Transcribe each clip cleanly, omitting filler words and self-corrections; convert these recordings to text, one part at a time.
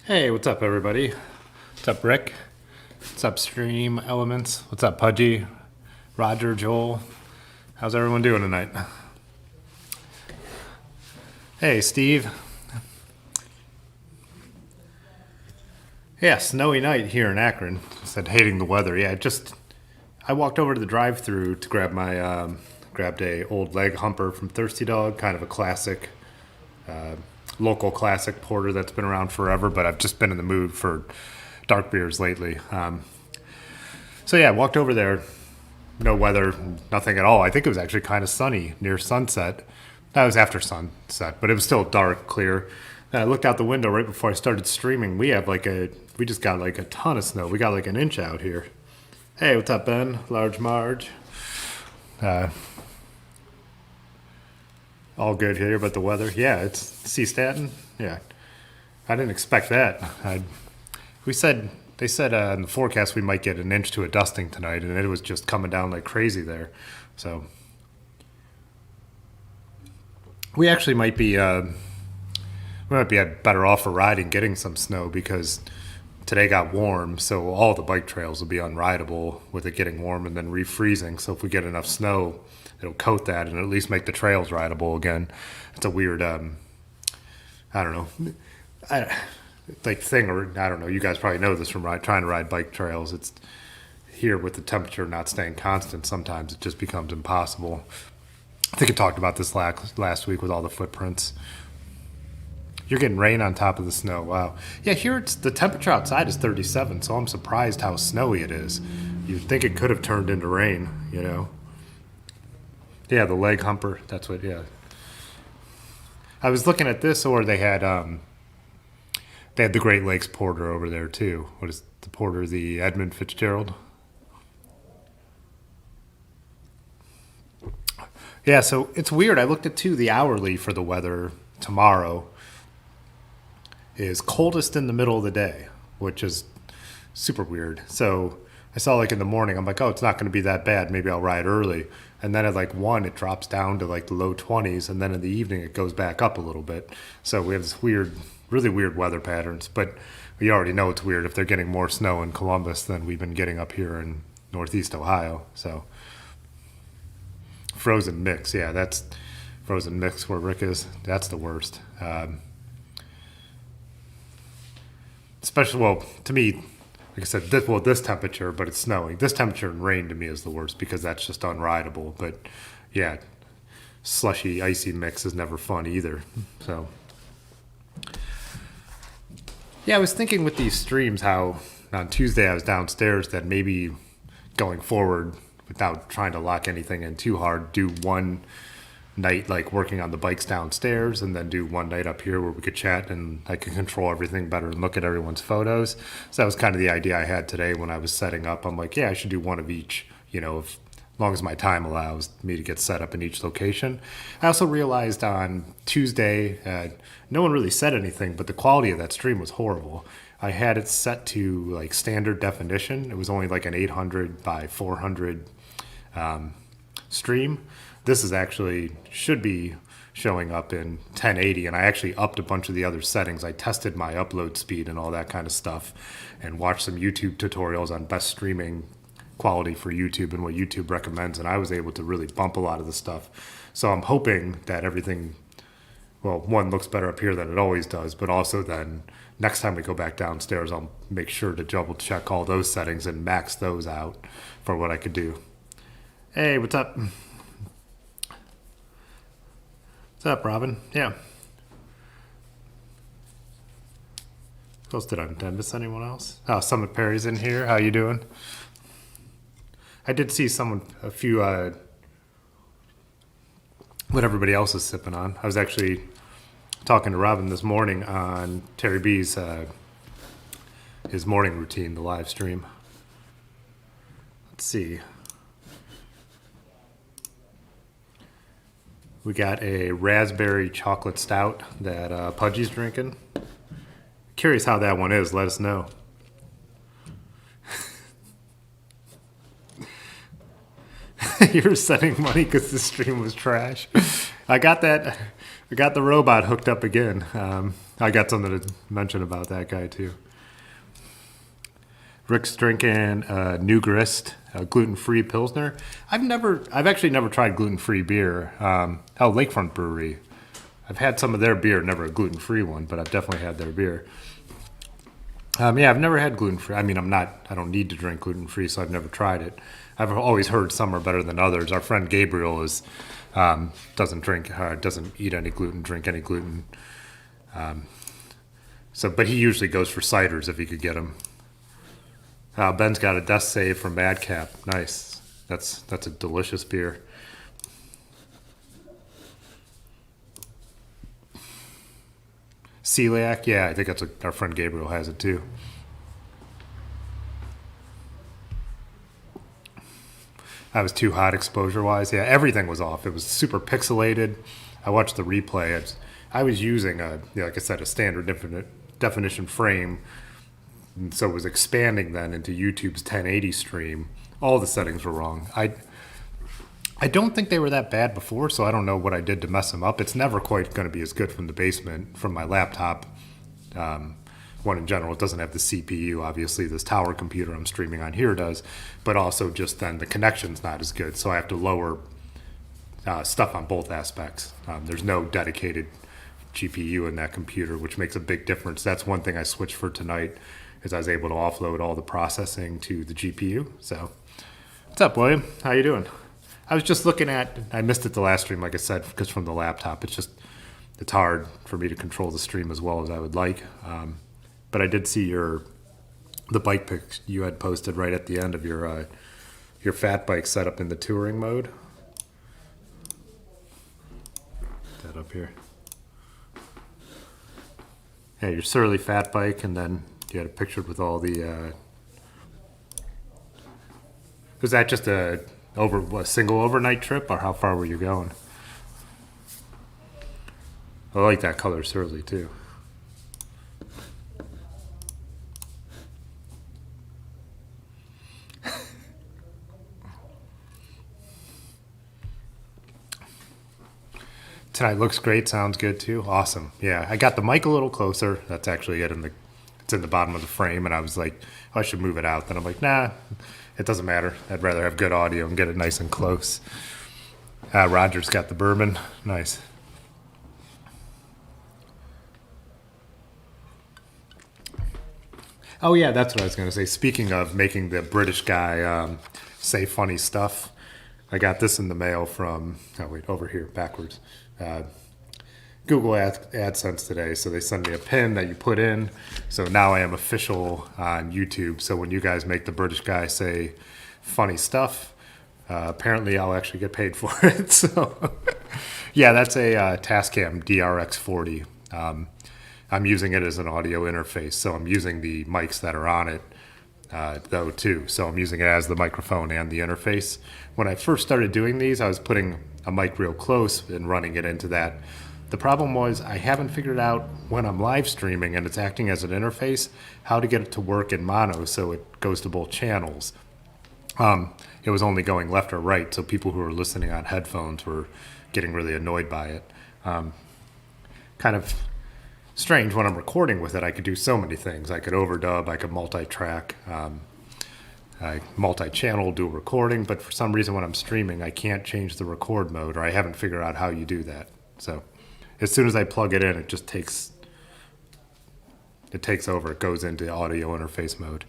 Hey, what's up, everybody? What's up, Rick? What's up, Stream Elements? What's up, Pudgy? Roger, Joel? How's everyone doing tonight? Hey, Steve. Yeah, snowy night here in Akron. Said hating the weather. Yeah, I walked over to the drive-thru to grab my grabbed a old leg humper from Thirsty Dog, kind of a classic. Local classic porter that's been around forever, but I've just been in the mood for dark beers lately. So yeah, walked over there, no weather, nothing at all. I think it was actually kind of sunny near sunset. That was after sunset, but it was still dark, clear. And I looked out the window right before I started streaming. We just got like a ton of snow. We got like an inch out here. Hey, what's up, Ben? Large Marge. All good here, but the weather, yeah, it's Staten. Yeah, I didn't expect that. They said in the forecast we might get an inch to a dusting tonight, and it was just coming down like crazy there. So we actually might be better off for riding, getting some snow, because today got warm, so all the bike trails will be unrideable with it getting warm and then refreezing. So if we get enough snow, it'll coat that and at least make the trails rideable again. It's a weird, I don't know, thing, or I don't know. You guys probably know this from trying to ride bike trails. It's here with the temperature not staying constant. Sometimes it just becomes impossible. I think I talked about this last week with all the footprints. You're getting rain on top of the snow. Wow. Yeah, here it's the temperature outside is 37, so I'm surprised how snowy it is. You'd think it could have turned into rain, you know. Yeah, the leg humper. That's what. Yeah. I was looking at this, or they had the Great Lakes porter over there too. What is the porter? The Edmund Fitzgerald. Yeah, so it's weird. I looked at too the hourly for the weather tomorrow is coldest in the middle of the day, which is super weird. So I saw like in the morning, I'm like, oh, it's not going to be that bad. Maybe I'll ride early. And then at like 1, it drops down to like the low 20s. And then in the evening, it goes back up a little bit. So we have this weird, really weird weather patterns. But we already know it's weird if they're getting more snow in Columbus than we've been getting up here in Northeast Ohio. So frozen mix. Yeah, that's frozen mix where Rick is. That's the worst. Especially, well, to me, like I said, this temperature, but it's snowing. This temperature and rain to me is the worst because that's just unrideable. But yeah, slushy, icy mix is never fun either. So yeah, I was thinking with these streams how on Tuesday I was downstairs that maybe going forward without trying to lock anything in too hard, do one night like working on the bikes downstairs and then do one night up here where we could chat and I could control everything better and look at everyone's photos. So that was kind of the idea I had today when I was setting up. I'm like, yeah, I should do one of each, you know, as long as my time allows me to get set up in each location. I also realized on Tuesday, no one really said anything, but the quality of that stream was horrible. I had it set to like standard definition. It was only like an 800 by 400 stream. This is actually should be showing up in 1080, and I actually upped a bunch of the other settings. I tested my upload speed and all that kind of stuff and watched some YouTube tutorials on best streaming quality for YouTube and what YouTube recommends, and I was able to really bump a lot of the stuff. So I'm hoping that everything, well, one, looks better up here than it always does, but also then next time we go back downstairs, I'll make sure to double check all those settings and max those out for what I could do. Hey, what's up? What's up, Robin? Yeah. What else did I miss? Anyone else? Oh, Summit Perry's in here. How you doing? I did see a few, what everybody else is sipping on. I was actually talking to Robin this morning on Terry B's, his morning routine, the live stream. Let's see. We got a raspberry chocolate stout that Pudgy's drinking. Curious how that one is. Let us know. You're sending money because the stream was trash. I got the robot hooked up again. I got something to mention about that guy too. Rick's drinking New Grist, a gluten-free Pilsner. I've actually never tried gluten-free beer. Lakefront Brewery. I've had some of their beer, never a gluten-free one, but I've definitely had their beer. Yeah, I've never had gluten-free. I mean, I don't need to drink gluten-free, so I've never tried it. I've always heard some are better than others. Our friend Gabriel doesn't eat any gluten, drink any gluten. But he usually goes for ciders if he could get them. Ben's got a death save from Madcap. Nice. That's a delicious beer. Celiac, yeah, I think our friend Gabriel has it too. I was too hot exposure-wise. Yeah, everything was off. It was super pixelated. I watched the replay. I was using, like I said, a standard definition frame, and so it was expanding then into YouTube's 1080 stream. All the settings were wrong. I don't think they were that bad before, so I don't know what I did to mess them up. It's never quite going to be as good from the basement, from my laptop. One in general, it doesn't have the CPU. Obviously, this tower computer I'm streaming on here does, but also just then the connection's not as good, so I have to lower stuff on both aspects. There's no dedicated GPU in that computer, which makes a big difference. That's one thing I switched for tonight, is I was able to offload all the processing to the GPU. So, what's up, William? How you doing? I was just looking at, I missed it the last stream, like I said, because from the laptop, it's just, it's hard for me to control the stream as well as I would like. But I did see the bike pics you had posted right at the end of your fat bike set up in the touring mode. That up here. Yeah, your surly fat bike, and then you had it pictured with all the. Was that just a single overnight trip, or how far were you going? I like that color surly too. Tonight looks great. Sounds good too. Awesome. Yeah, I got the mic a little closer. That's actually it. It's in the bottom of the frame, and I was like, oh, I should move it out. Then I'm like, nah, it doesn't matter. I'd rather have good audio and get it nice and close. Roger's got the bourbon. Nice. Oh yeah, that's what I was going to say. Speaking of making the British guy say funny stuff, I got this in the mail from, oh wait, over here, backwards. Google AdSense today. So they send me a pin that you put in. So now I am official on YouTube. So when you guys make the British guy say funny stuff, apparently I'll actually get paid for it. So yeah, that's a Tascam DRX40. I'm using it as an audio interface. So I'm using the mics that are on it though too. So I'm using it as the microphone and the interface. When I first started doing these, I was putting a mic real close and running it into that. The problem was I haven't figured out when I'm live streaming and it's acting as an interface, how to get it to work in mono so it goes to both channels. It was only going left or right, so people who were listening on headphones were getting really annoyed by it. Kind of strange when I'm recording with it. I could do so many things. I could overdub, I could multi-track, multi-channel, do recording, but for some reason when I'm streaming, I can't change the record mode, or I haven't figured out how you do that. So as soon as I plug it in, it just takes over. It goes into audio interface mode.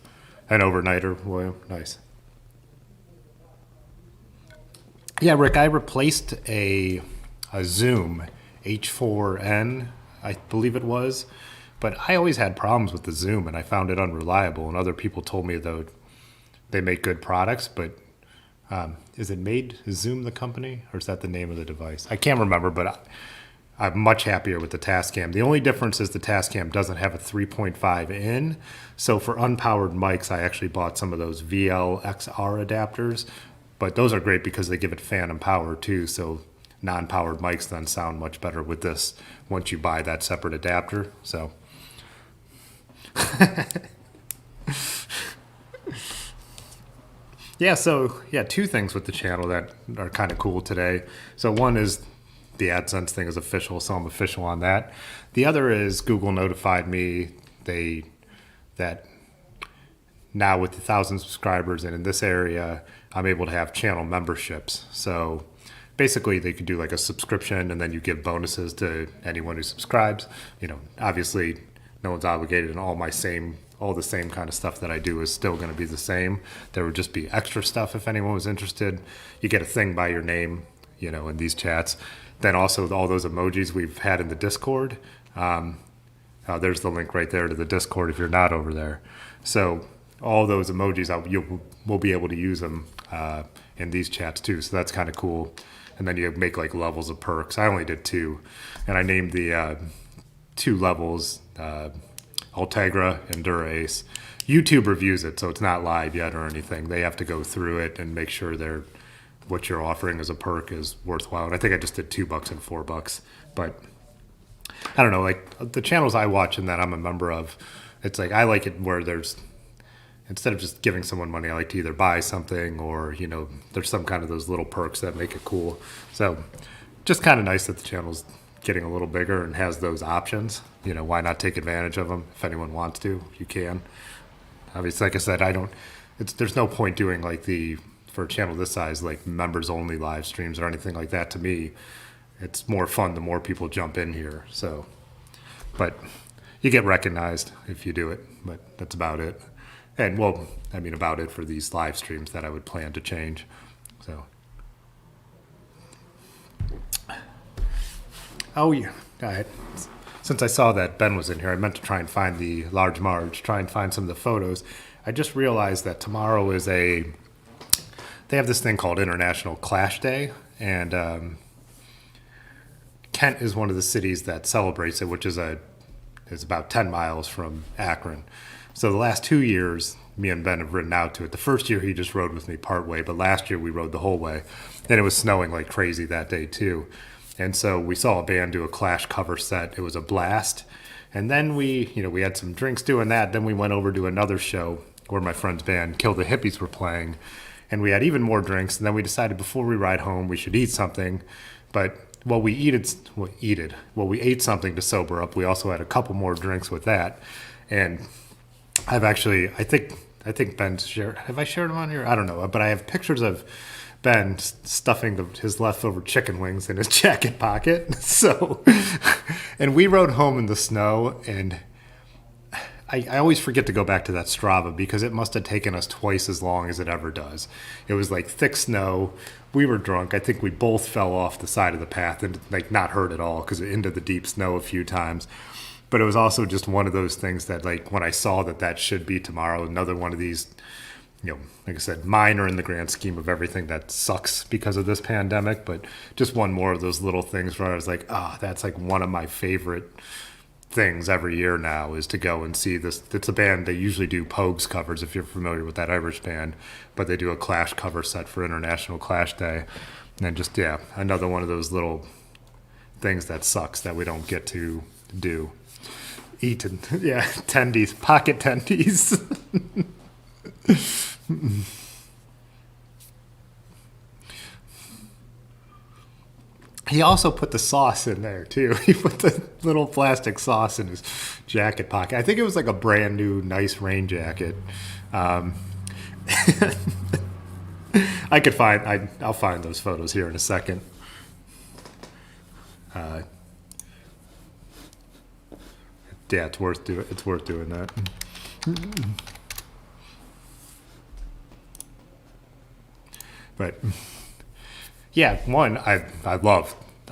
An overnighter, William, nice. Yeah, Rick, I replaced a Zoom H4n, I believe it was, but I always had problems with the Zoom, and I found it unreliable, and other people told me, though, they make good products, but is Zoom the company, or is that the name of the device? I can't remember, but I'm much happier with the Tascam. The only difference is the Tascam doesn't have a 3.5 in, so for unpowered mics, I actually bought some of those VLXR adapters, but those are great because they give it phantom power too, so non-powered mics then sound much better with this once you buy that separate adapter. So yeah, two things with the channel that are kind of cool today. So one is the AdSense thing is official, so I'm official on that. The other is Google notified me that now with 1,000 subscribers and in this area, I'm able to have channel memberships. So basically they could do like a subscription and then you give bonuses to anyone who subscribes. Obviously no one's obligated, and all the same kind of stuff that I do is still going to be the same. There would just be extra stuff if anyone was interested. You get a thing by your name, in these chats. Then also all those emojis we've had in the Discord. There's the link right there to the Discord if you're not over there. So all those emojis, we'll be able to use them in these chats too. So that's kind of cool. And then you make like levels of perks. I only did 2, and I named the 2 levels Ultegra and Dura-Ace. YouTube reviews it, so it's not live yet or anything. They have to go through it and make sure what you're offering as a perk is worthwhile. And I think I just did $2 and $4, but I don't know, like the channels I watch and that I'm a member of, it's like I like it where instead of just giving someone money, I like to either buy something or, there's some kind of those little perks that make it cool. So just kind of nice that the channel's getting a little bigger and has those options. Why not take advantage of them? If anyone wants to, you can. Obviously, like I said, there's no point doing like for a channel this size, like members only live streams or anything like that. To me, it's more fun the more people jump in here. So, but you get recognized if you do it, but that's about it. And about it for these live streams that I would plan to change. So Oh yeah. Since I saw that Ben was in here, I meant to try and find the large Marge, try and find some of the photos. I just realized that tomorrow is they have this thing called International Clash Day, and Kent is one of the cities that celebrates it, which is about 10 miles from Akron. So the last 2 years, me and Ben have ridden out to it. The first year he just rode with me part way, but last year we rode the whole way. And it was snowing like crazy that day too. And so we saw a band do a Clash cover set. It was a blast. And then we had some drinks doing that. Then we went over to another show where my friend's band Kill the Hippies were playing. And we had even more drinks. And then we decided before we ride home, we should eat something. But we ate something to sober up. We also had a couple more drinks with that. And I think Ben's shared. Have I shared them on here? I don't know, but I have pictures of Ben stuffing his leftover chicken wings in his jacket pocket. So, and we rode home in the snow, and I always forget to go back to that Strava because it must have taken us twice as long as it ever does. It was like thick snow. We were drunk. I think we both fell off the side of the path and like not hurt at all because into the deep snow a few times. But it was also just one of those things that like when I saw that should be tomorrow, another one of these, like I said, minor in the grand scheme of everything that sucks because of this pandemic, but just one more of those little things where I was like, that's like one of my favorite things every year now is to go and see this. It's a band, they usually do Pogues covers if you're familiar with that Irish band, but they do a Clash cover set for International Clash Day. And just, another one of those little things that sucks that we don't get to do. Eat and, tendies, pocket tendies. He also put the sauce in there too. He put the little plastic sauce in his jacket pocket. I think it was like a brand new, nice rain jacket. I'll find those photos here in a second. It's worth doing that. But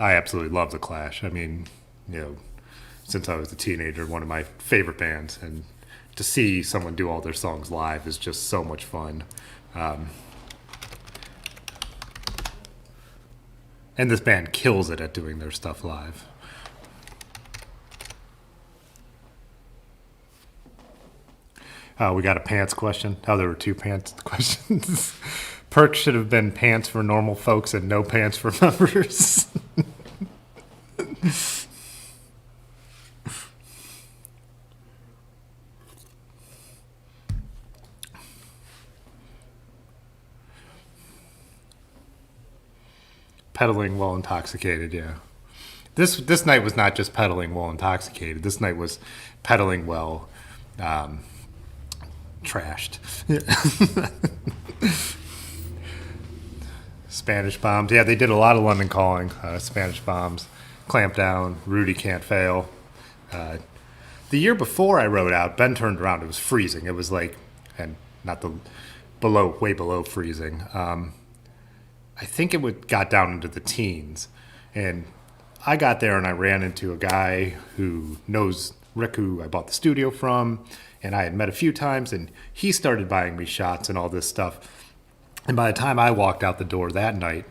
I absolutely love the Clash. I mean, since I was a teenager, one of my favorite bands, and to see someone do all their songs live is just so much fun. And this band kills it at doing their stuff live. We got a pants question. There were two pants questions. Perks should have been pants for normal folks and no pants for members. Pedaling while intoxicated, yeah. This night was not just pedaling while intoxicated. This night was pedaling while trashed. Spanish Bombs. Yeah, they did a lot of London Calling. Spanish Bombs, Clamp Down, Rudy Can't Fail. The year before I rode out, Ben turned around. It was freezing. It was like, and not the way below freezing. I think it got down into the teens. And I got there and I ran into a guy who knows Rick, who I bought the studio from, and I had met a few times, and he started buying me shots and all this stuff. And by the time I walked out the door that night,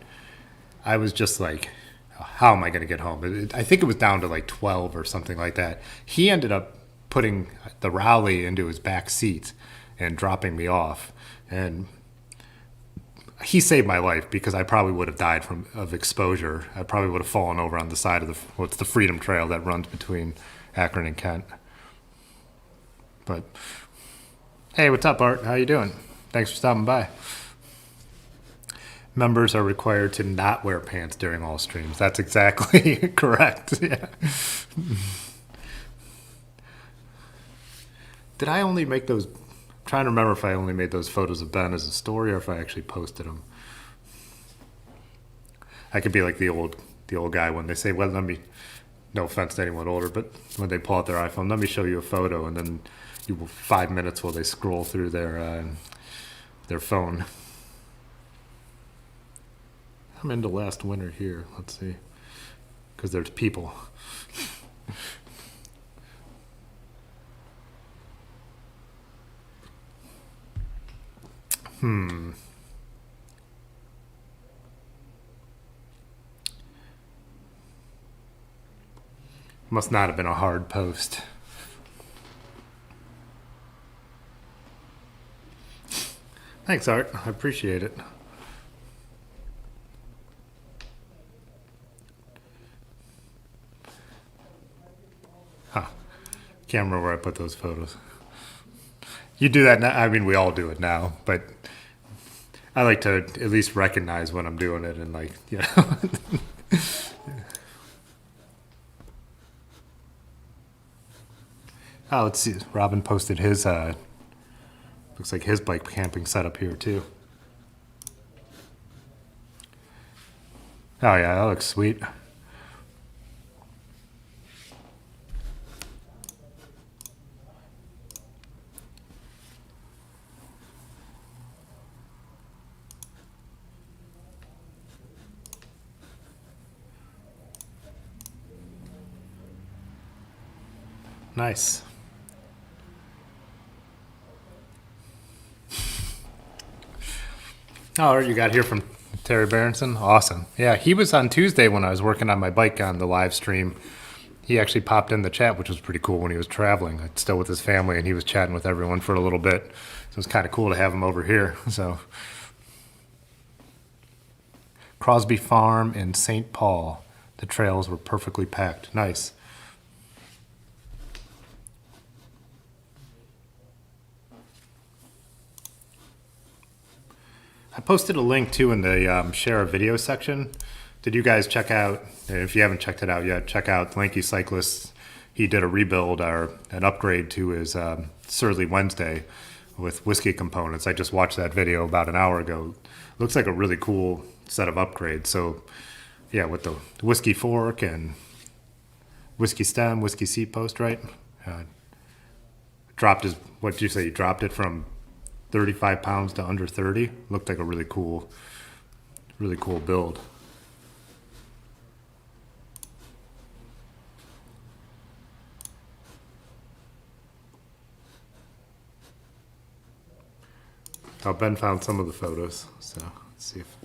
I was just like, how am I going to get home? I think it was down to like 12 or something like that. He ended up putting the Rowley into his back seat and dropping me off. And he saved my life because I probably would have died of exposure. I probably would have fallen over on the side of it's the Freedom Trail that runs between Akron and Kent. But hey, what's up, Art? How you doing? Thanks for stopping by. Members are required to not wear pants during all streams. That's exactly correct. Yeah. Did I only make those? I'm trying to remember if I only made those photos of Ben as a story or if I actually posted them. I could be like the old guy when they say, well, no offense to anyone older, but when they pull out their iPhone, let me show you a photo, and then 5 minutes while they scroll through their phone. I'm into last winter here. Let's see. because there's people. Must not have been a hard post. Thanks, Art. I appreciate it. Huh. Can't remember where I put those photos. You do that now. I mean, we all do it now, but I like to at least recognize when I'm doing it and, like, you know. Oh, let's see. Robin posted his, looks like his bike camping setup here, too. Oh, yeah, that looks sweet. Nice. Oh, you got here from Terry Berenson? Awesome. Yeah, he was on Tuesday when I was working on my bike on the live stream. He actually popped in the chat, which was pretty cool when he was traveling, still with his family, and he was chatting with everyone for a little bit. So it was kind of cool to have him over here. So Crosby Farm in St. Paul. The trails were perfectly packed. Nice. I posted a link too in the share a video section. Did you guys check out, if you haven't checked it out yet, check out Lanky Cyclist. He did a rebuild or an upgrade to his Surly Wednesday with whiskey components. I just watched that video about an hour ago. Looks like a really cool set of upgrades. So yeah, with the whiskey fork and whiskey stem, whiskey seat post, right? Dropped his, what did you say? You dropped it from 35 pounds to under 30. Looked like a really cool build. Oh, Ben found some of the photos, so let's see if.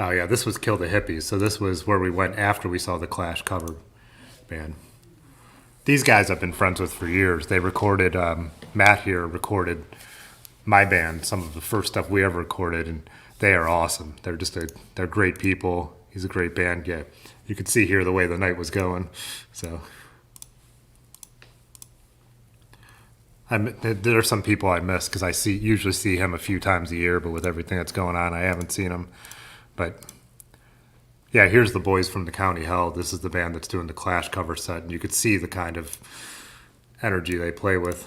Oh yeah, this was Kill the Hippies. So this was where we went after we saw the Clash cover band. These guys I've been friends with for years. They recorded, Matt here recorded my band, some of the first stuff we ever recorded, and they are awesome. They're they're great people. He's a great band guy. You could see here the way the night was going. So there are some people I miss because I usually see him a few times a year, but with everything that's going on, I haven't seen him. But yeah, here's the boys from the County Hell. This is the band that's doing the Clash cover set, and you could see the kind of energy they play with.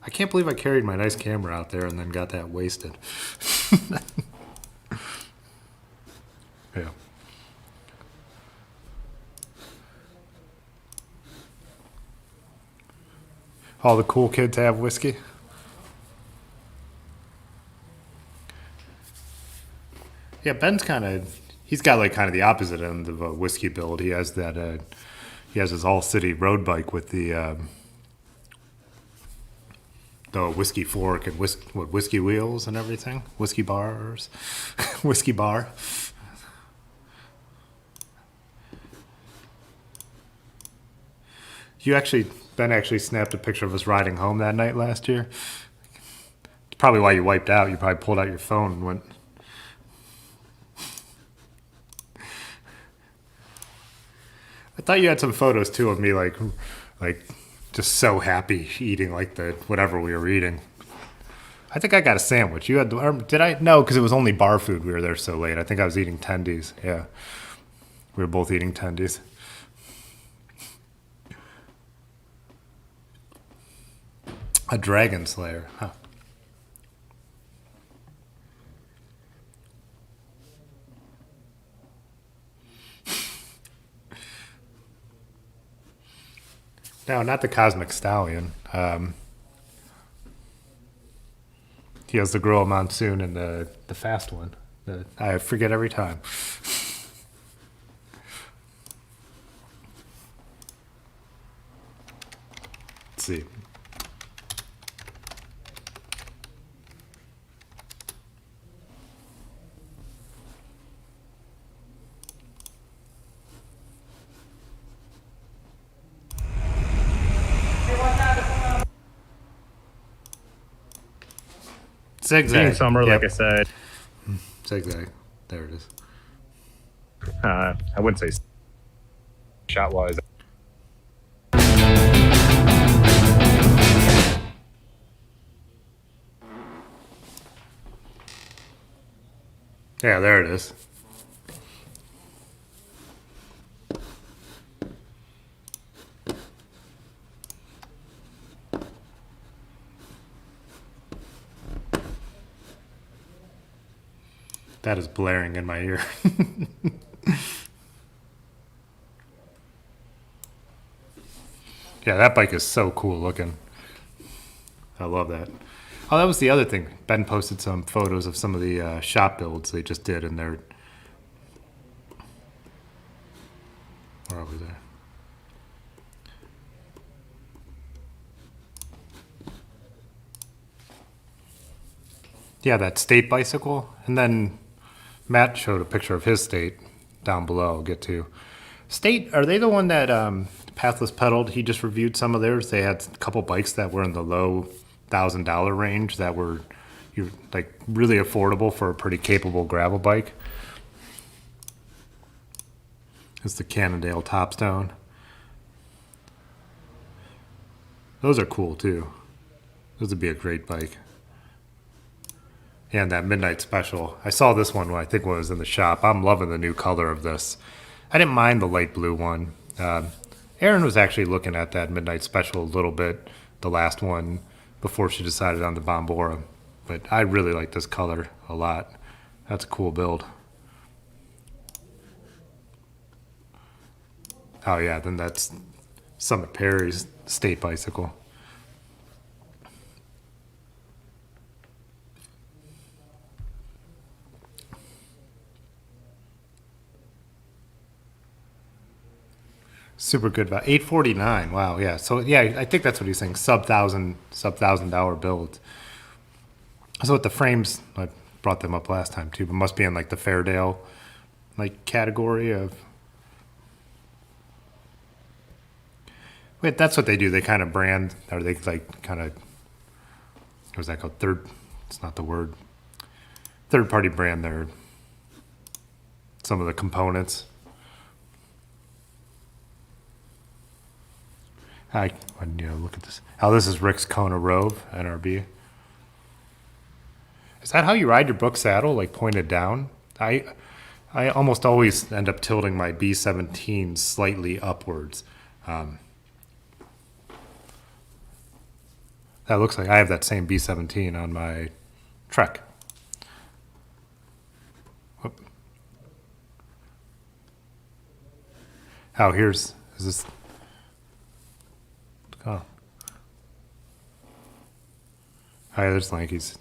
I can't believe I carried my nice camera out there and then got that wasted. Yeah. All the cool kids have whiskey. Yeah, Ben's he's got like kind of the opposite end of a whiskey build. He has that, he has his all city road bike with the whiskey fork and whiskey wheels and everything. Whiskey bars, whiskey bar. Ben actually snapped a picture of us riding home that night last year. It's probably why you wiped out. You probably pulled out your phone and went. I thought you had some photos too of me like just so happy eating like the whatever we were eating. I think I got a sandwich. You had, or did I? No, because it was only bar food. We were there so late. I think I was eating tendies. Yeah, we were both eating tendies. A dragon slayer, huh? No, not the Cosmic Stallion. He has the Gorilla Monsoon and the fast one. I forget every time. Let's see. Being Zigzag. summer, Yep. like I said, Zigzag. There it is. I wouldn't say shot wise. Yeah, there it is. That is blaring in my ear. Yeah, that bike is so cool looking. I love that. Oh, that was the other thing. Ben posted some photos of some of the shop builds they just did, and they're. Where are we there? Yeah, that state bicycle. And then Matt showed a picture of his state down below. I'll get to. State, are they the one that Pathless pedaled? He just reviewed some of theirs. They had a couple bikes that were in the low $1,000 range that were like really affordable for a pretty capable gravel bike. It's the Cannondale Topstone. Those are cool too. Those would be a great bike. Yeah, and that Midnight Special. I saw this one when I think was in the shop. I'm loving the new color of this. I didn't mind the light blue one. Erin was actually looking at that Midnight Special a little bit, the last one, before she decided on the Bombora. But I really like this color a lot. That's a cool build. Oh yeah, then that's Summit Perry's state bicycle. Super good value. 849. Wow, yeah. So yeah, I think that's what he's saying. Sub $1,000 build. So with the frames, I brought them up last time too, but must be in like the Fairdale like category of. Wait, that's what they do. They kind of brand, or they like kind of. What's that called? Third. It's not the word. Third party brand their. Some of the components. Look at this. Oh, this is Rick's Kona Rove NRB. Is that how you ride your book saddle, like pointed down? I almost always end up tilting my B17 slightly upwards. That looks like I have that same B17 on my Trek. Whoop. Oh, is this? Oh. Hi, there's Lanky's.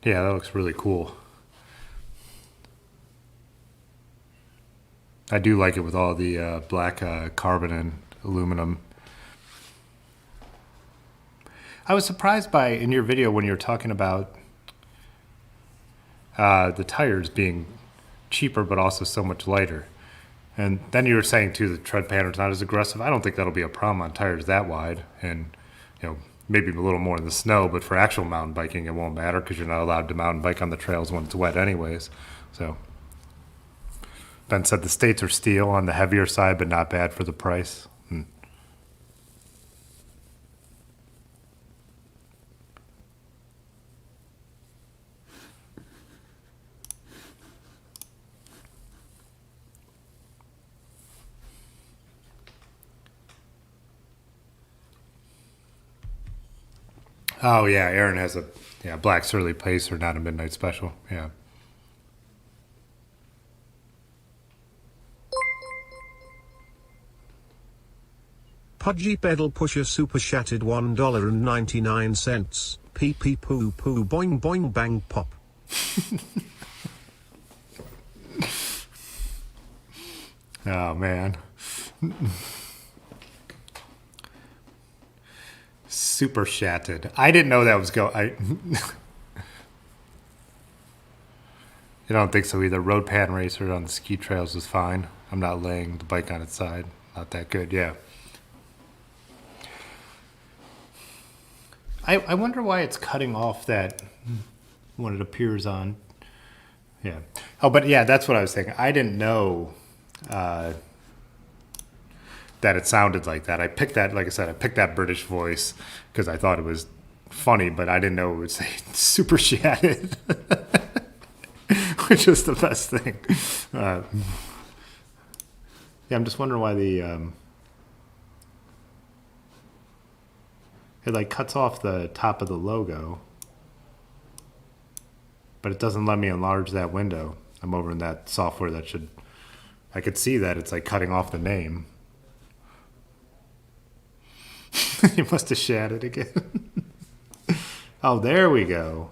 Yeah, that looks really cool. I do like it with all the black carbon and aluminum. I was surprised by, in your video, when you were talking about the tires being cheaper but also so much lighter. And then you were saying, too, the tread pattern's not as aggressive. I don't think that'll be a problem on tires that wide. And, maybe a little more in the snow, but for actual mountain biking, it won't matter because you're not allowed to mountain bike on the trails when it's wet anyways. So Ben said the states are steel on the heavier side, but not bad for the price. Oh yeah, Aaron has Yeah, Black Surly Pacer, not a midnight special. Yeah. Pudgy Pedal Pusher Super Shattered $1.99. Pee pee poo poo boing boing bang pop. Oh, man. Super Shattered. I didn't know that was I don't think so either. Road pan racer on the ski trails is fine. I'm not laying the bike on its side. Not that good, yeah. I wonder why it's cutting off that when it appears on. Yeah. Oh, but yeah, that's what I was thinking. I didn't know that it sounded like that. I picked that, like I said, I picked that British voice because I thought it was funny, but I didn't know it would say super shattered, which is the best thing. Yeah, I'm just wondering why it like cuts off the top of the logo, but it doesn't let me enlarge that window. I'm over in that software that I could see that it's like cutting off the name. You must have shattered again. Oh, there we go.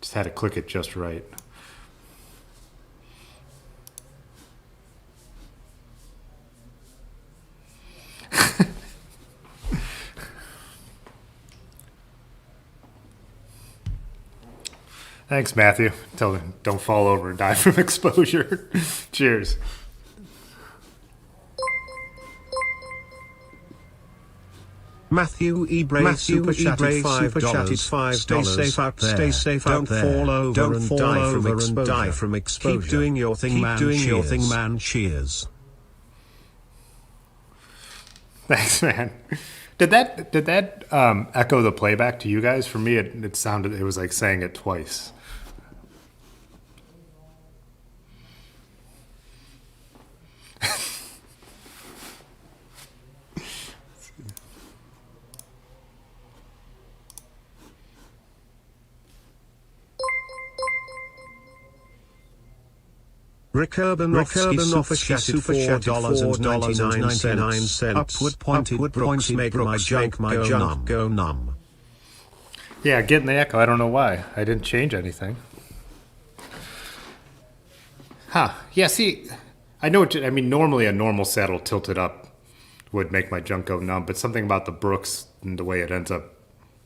Just had to click it just right. Thanks, Matthew. Tell them don't fall over and die from exposure. Cheers. Matthew Ebrey Super Chatted $5. Stay safe out there. Stay safe out there. Don't fall over Don't and fall die over from and die from exposure. Keep doing your thing, man. Keep doing your thing, man. Cheers. Thanks, man. Did that echo the playback to you guys? For me, it sounded, it was like saying it twice. Rick Urban offer Super $4.99. Upward pointed Brooks make my junk go numb. Yeah, getting the echo. I don't know why. I didn't change anything. Huh. Yeah, see, I know I mean, normally a normal saddle tilted up would make my junk go numb, but something about the Brooks and the way it ends up,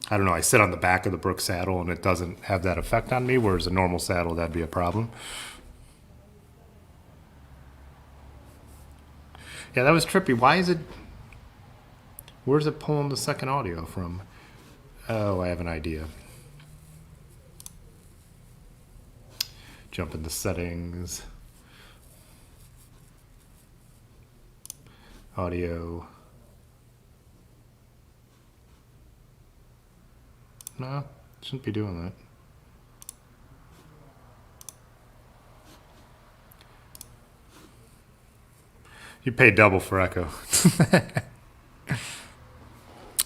I don't know, I sit on the back of the Brooks saddle and it doesn't have that effect on me, whereas a normal saddle, that'd be a problem. Yeah, that was trippy. Where's it pulling the second audio from? Oh, I have an idea. Jump into settings. Audio. No, shouldn't be doing that. You pay double for echo.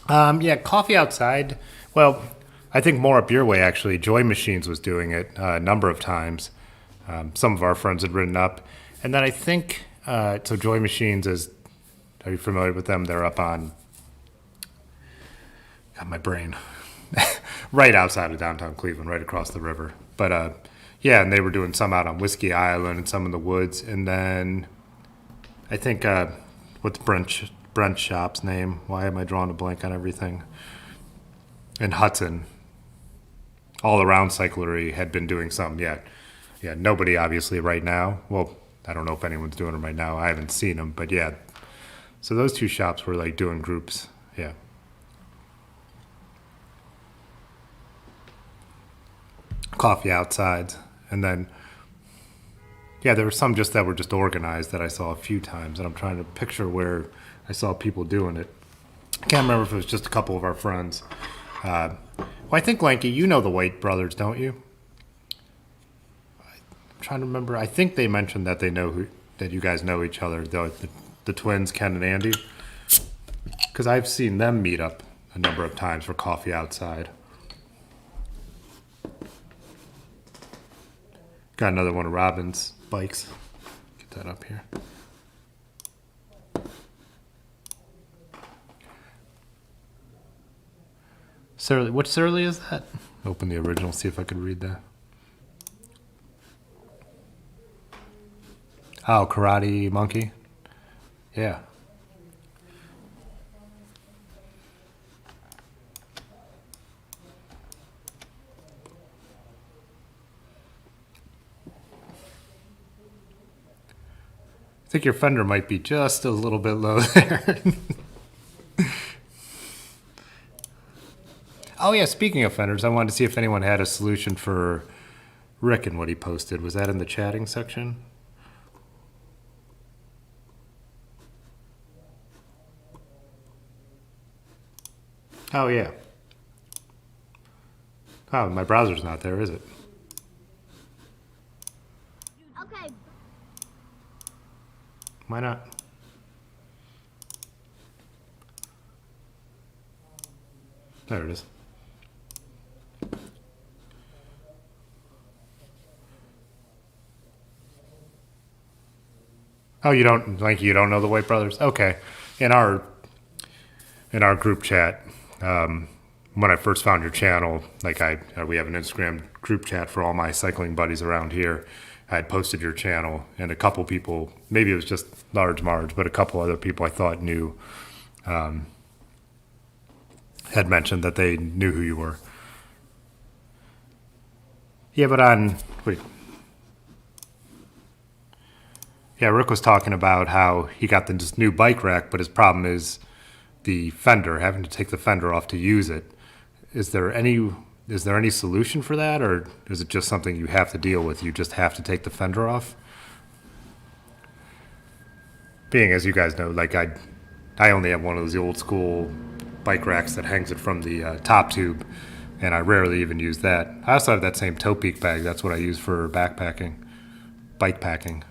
Yeah, coffee outside. Well, I think more up your way, actually. Joy Machines was doing it a number of times. Some of our friends had ridden up. And then I think, so Joy Machines is, are you familiar with them? They're up on, got my brain, right outside of downtown Cleveland, right across the river. But yeah, and they were doing some out on Whiskey Island and some in the woods. And then I think, what's Brent Shop's name? Why am I drawing a blank on everything? And Hudson, all around cyclery, had been doing some. Yeah, nobody obviously right now. Well, I don't know if anyone's doing them right now. I haven't seen them, but yeah. So those two shops were like doing groups. Yeah. Coffee outside, and then yeah, there were some just that were just organized that I saw a few times, and I'm trying to picture where I saw people doing it. I can't remember if it was just a couple of our friends. Well, I think, Lanky, you know the White brothers, don't you? I'm trying to remember. I think they mentioned that that you guys know each other, the twins, Ken and Andy. Because I've seen them meet up a number of times for coffee outside. Got another one of Robin's bikes. Get that up here. Surly, what Surly is that? Open the original, see if I could read that. Oh, Karate Monkey? Yeah. I think your fender might be just a little bit low there. Oh yeah, speaking of fenders, I wanted to see if anyone had a solution for Rick and what he posted. Was that in the chatting section? Oh yeah. Oh, my browser's not there, is it? Okay. Why not? There it is. Oh, you don't, like, you don't know the White Brothers? Okay. In our group chat, when I first found your channel, like we have an Instagram group chat for all my cycling buddies around here. I had posted your channel, and a couple people, maybe it was just Large Marge, but a couple other people I thought knew, had mentioned that they knew who you were. Yeah, but wait. Yeah, Rick was talking about how he got this new bike rack, but his problem is the fender, having to take the fender off to use it. Is there any solution for that, or is it just something you have to deal with? You just have to take the fender off? Being, as you guys know, like I only have one of those old school bike racks that hangs it from the top tube, and I rarely even use that. I also have that same toe peak bag. That's what I use for backpacking, bike packing.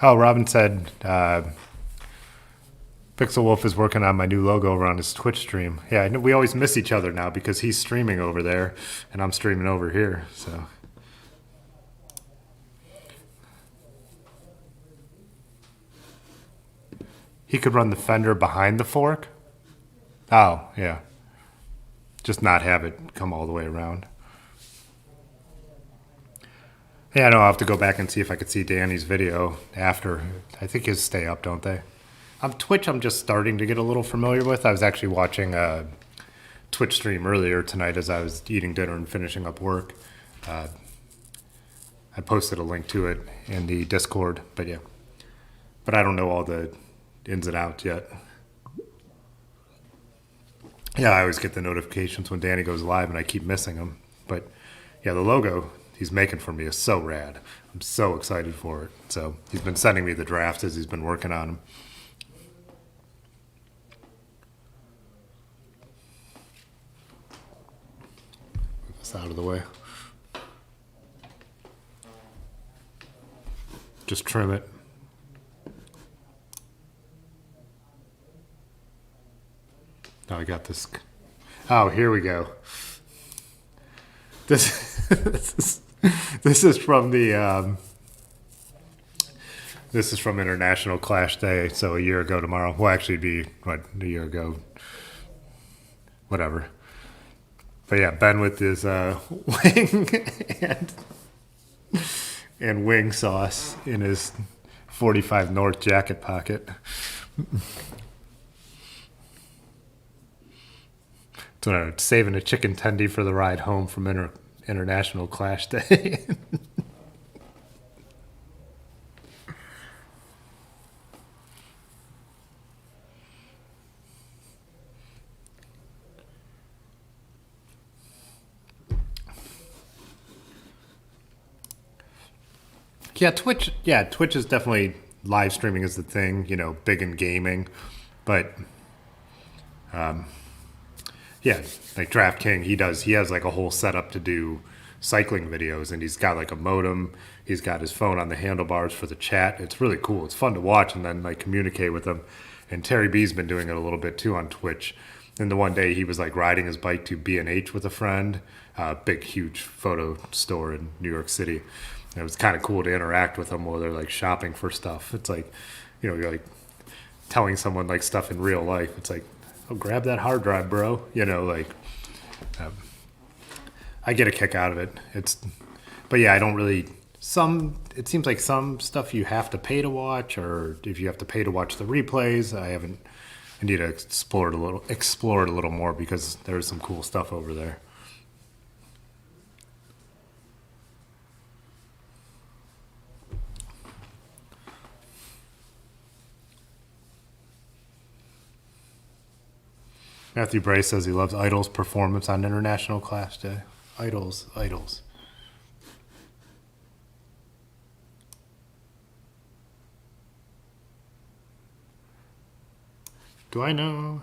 Oh, Robin said Pixel Wolf is working on my new logo over on his Twitch stream. Yeah, we always miss each other now because he's streaming over there and I'm streaming over here. So he could run the fender behind the fork. Oh, yeah. Just not have it come all the way around. Yeah, I know. I'll have to go back and see if I could see Danny's video after. I think his stay up, don't they? Twitch, I'm just starting to get a little familiar with. I was actually watching a Twitch stream earlier tonight as I was eating dinner and finishing up work. I posted a link to it in the Discord, but yeah. But I don't know all the ins and outs yet. Yeah, I always get the notifications when Danny goes live and I keep missing him. But yeah, the logo he's making for me is so rad. I'm so excited for it. So he's been sending me the drafts as he's been working on them. Move this out of the way. Just trim it. Oh, I got this. Oh, here we go. This is from the this is from International Clash Day, so a year ago tomorrow. Will actually be a year ago, whatever. But yeah, Ben with his wing and wing sauce in his 45 North jacket pocket. So saving a chicken tendy for the ride home from International Clash Day. Yeah, Twitch. Yeah, Twitch is definitely live streaming is the thing. You know, big in gaming, but yeah, like DraftKings, he has like a whole setup to do cycling videos, and he's got like a modem. He's got his phone on the handlebars for the chat. It's really cool. It's fun to watch and then like communicate with him. And Terry B's been doing it a little bit too on Twitch. And the one day he was like riding his bike to B&H with a friend, big, huge photo store in New York City. And it was kind of cool to interact with them while they're like shopping for stuff. It's like, you're like telling someone like stuff in real life. It's like, oh, grab that hard drive, bro. I get a kick out of it. But yeah, I don't really. It seems like some stuff you have to pay to watch, or if you have to pay to watch the replays, I need to explore it a little more because there's some cool stuff over there. Matthew Bray says he loves Idol's performance on International Clash Day. Idols. Do I know?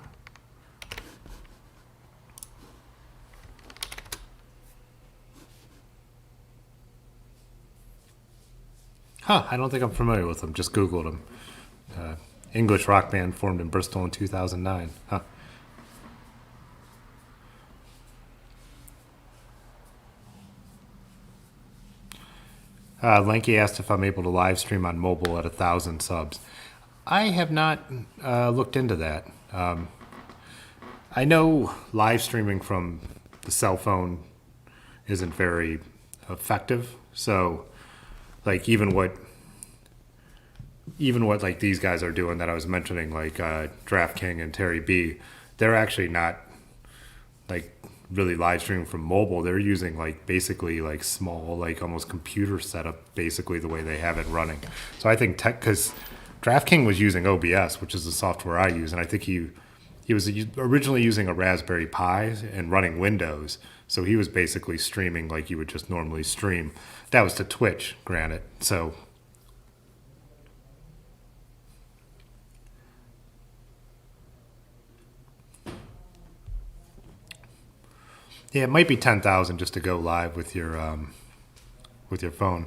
I don't think I'm familiar with them. Just Googled them. English rock band formed in Bristol in 2009. Lanky asked if I'm able to live stream on mobile at 1,000 subs. I have not looked into that. I know live streaming from the cell phone isn't very effective. So, like even what like these guys are doing that I was mentioning, like DraftKings and Terry B, they're actually not like really live streaming from mobile. They're using like basically like small, like almost computer setup, basically the way they have it running. So I think because DraftKings was using OBS, which is the software I use, and I think he was originally using a Raspberry Pi and running Windows. So he was basically streaming like you would just normally stream. That was to Twitch, granted. So yeah, it might be 10,000 just to go live with your phone.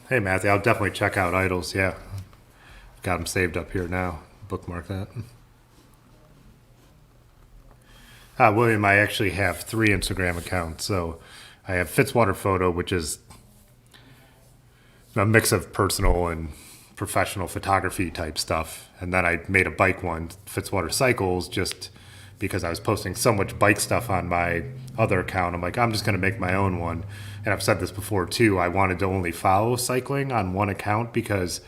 Hey Matthew, I'll definitely check out Idols. Yeah, got them saved up here now. Bookmark that. William, I actually have 3 Instagram accounts. So I have Fitzwater Photo, which is a mix of personal and professional photography type stuff, and then I made a bike one, Fitzwater Cycles, just because I was posting so much bike stuff on my other account. I'm like, I'm just going to make my own one. And I've said this before too. I wanted to only follow cycling on one account because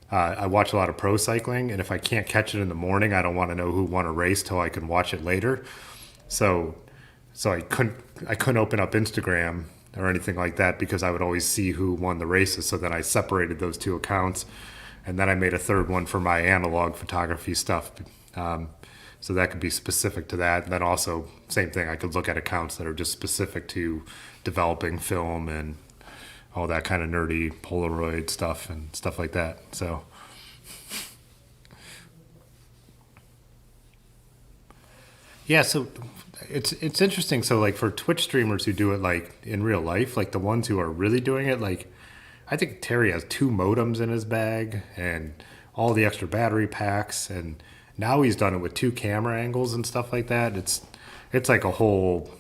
I watch a lot of pro cycling, and if I can't catch it in the morning, I don't want to know who won a race till I can watch it later. So I couldn't open up Instagram or anything like that because I would always see who won the races. So then I separated those 2 accounts, and then I made a third one for my analog photography stuff. So that could be specific to that. And then also, same thing, I could look at accounts that are just specific to developing film and all that kind of nerdy Polaroid stuff and stuff like that. So yeah, so it's interesting. So like for Twitch streamers who do it like in real life, like the ones who are really doing it, like I think Terry has 2 modems in his bag and all the extra battery packs, and now he's done it with 2 camera angles and stuff like that. It's like a whole.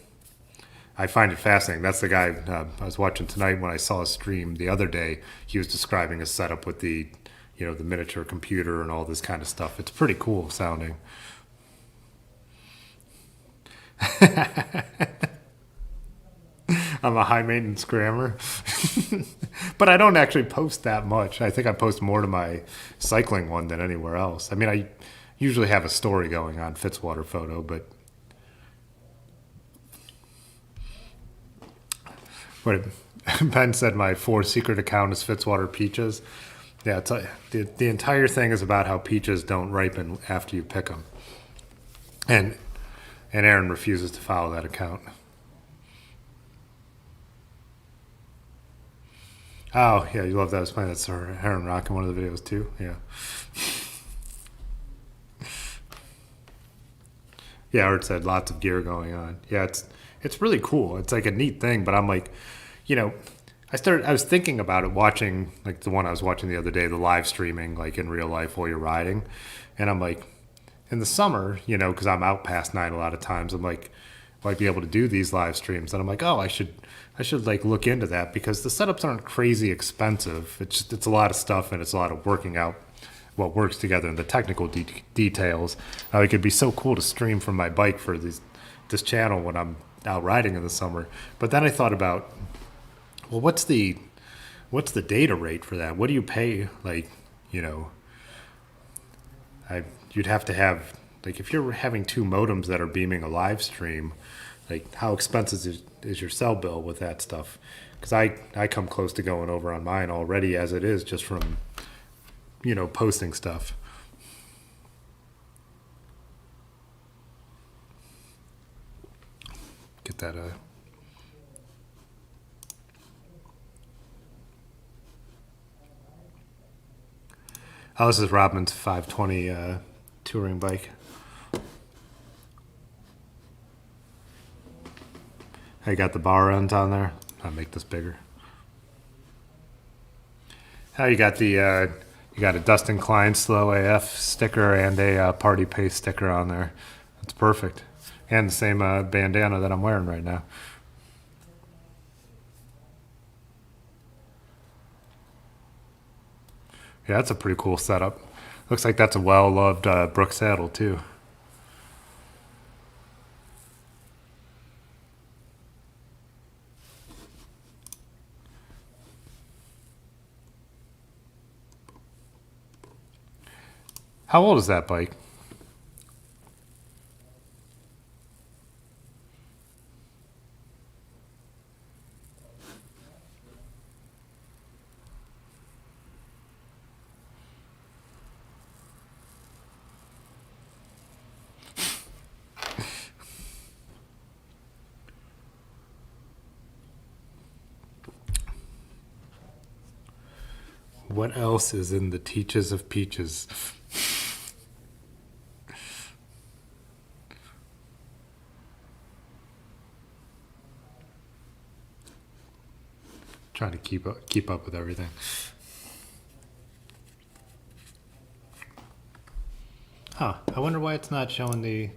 I find it fascinating. That's the guy I was watching tonight when I saw a stream the other day. He was describing a setup with the miniature computer and all this kind of stuff. It's pretty cool sounding. I'm a high maintenance grammer, but I don't actually post that much. I think I post more to my cycling one than anywhere else. I mean, I usually have a story going on Fitzwater Photo, but what Ben said, my 4 secret account is Fitzwater Peaches. Yeah, the entire thing is about how peaches don't ripen after you pick them, and Aaron refuses to follow that account. Oh, yeah, you love that. I was playing that Aaron Rock in one of the videos, too. Yeah. Yeah, Art said lots of gear going on. Yeah, it's really cool. It's like a neat thing, but I'm like, I was thinking about it, watching like the one I was watching the other day, the live streaming, like in real life while you're riding. And I'm like, in the summer, because I'm out past night a lot of times, I'm like, might be able to do these live streams. And I'm like, oh, I should like look into that because the setups aren't crazy expensive. It's a lot of stuff and it's a lot of working out what works together and the technical details. It could be so cool to stream from my bike for this channel when I'm out riding in the summer. But then I thought about, well, what's the data rate for that? What do you pay? Like, you'd have to have, like, if you're having two modems that are beaming a live stream, like how expensive is your cell bill with that stuff? Because I come close to going over on mine already as it is just from posting stuff. Get that oh, this is Robin's 520 touring bike. I got the bar ends on there. I'll make this bigger. How you got the you got a Dustin Klein Slow AF sticker and a Party Pace sticker on there. That's perfect. And the same bandana that I'm wearing right now. Yeah, that's a pretty cool setup. Looks like that's a well-loved Brook saddle too. How old is that bike? What else is in the Teaches of Peaches? Trying to keep up with everything. Huh. I wonder why it's not showing the...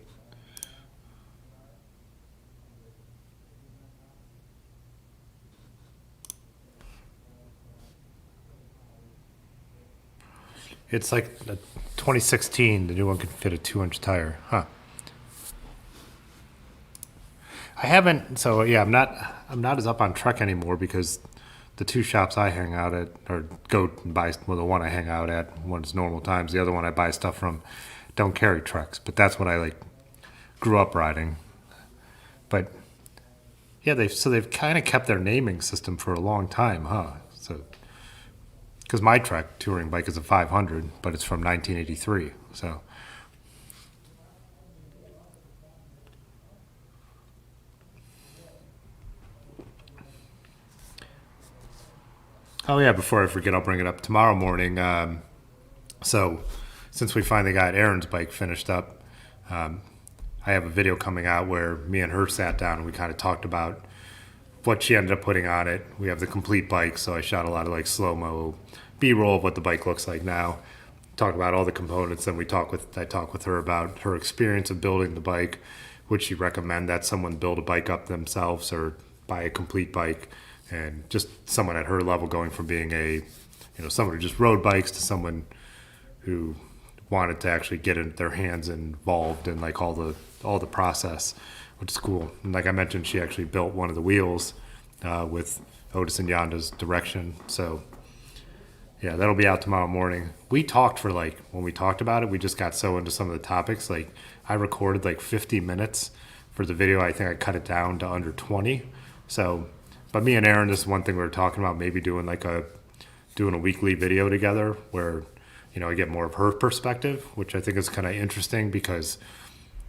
It's like a 2016. The new one can fit a 2-inch tire. Huh. I haven't. So yeah, I'm not as up on Trek anymore because the two shops I hang out at or go and buy. Well, the one I hang out at, one's normal times. The other one I buy stuff from, don't carry Treks. But that's what I like. Grew up riding. But yeah, they've kind of kept their naming system for a long time, huh? So. Because my Trek touring bike is a 500, but it's from 1983. So, oh yeah, before I forget, I'll bring it up tomorrow morning. So, since we finally got Erin's bike finished up, I have a video coming out where me and her sat down and we kind of talked about what she ended up putting on it. We have the complete bike, so I shot a lot of like slow-mo B-roll of what the bike looks like now. Talk about all the components, and I talk with her about her experience of building the bike. Would she recommend that someone build a bike up themselves or buy a complete bike? And just someone at her level going from being someone who just rode bikes to someone who wanted to actually get their hands involved in like all the process, which is cool. And like I mentioned, she actually built one of the wheels with Otis and Yanda's direction. So yeah, that'll be out tomorrow morning. We talked for when we talked about it, we just got so into some of the topics. Like I recorded like 50 minutes for the video. I think I cut it down to under 20. So, but me and Erin, this is one thing we were talking about, maybe doing a weekly video together where, I get more of her perspective, which I think is kind of interesting because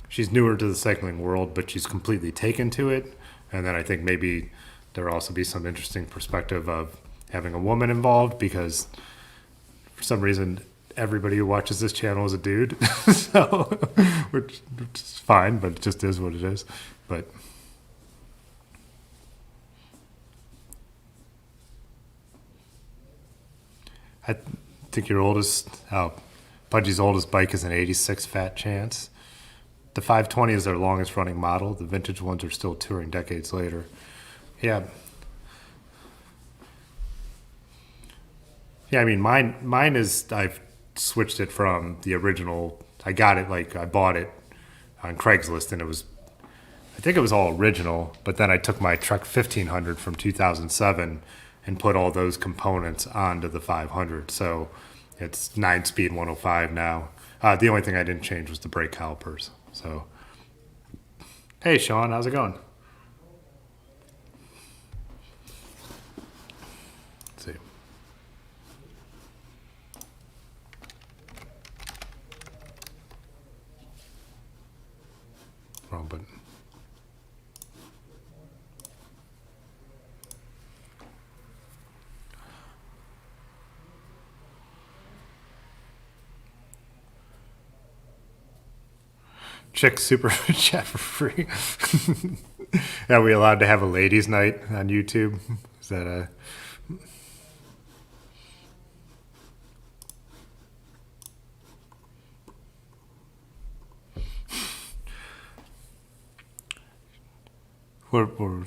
she's newer to the cycling world, but she's completely taken to it. And then I think maybe there'll also be some interesting perspective of having a woman involved because for some reason everybody who watches this channel is a dude. So, which is fine, but it just is what it is. But I think your oldest, Pudgy's oldest bike is an 86 Fat Chance. The 520 is their longest running model. The vintage ones are still touring decades later. Yeah. Yeah, I mean, mine is, I've switched it from the original. I bought it on Craigslist, and I think it was all original, but then I took my Trek 1500 from 2007 and put all those components onto the 500. So it's 9-speed 105 now. The only thing I didn't change was the brake calipers. So, hey, Sean, how's it going? Let's see. Wrong button. Chick super chat for free. Are we allowed to have a ladies' night on YouTube? Is that a... We're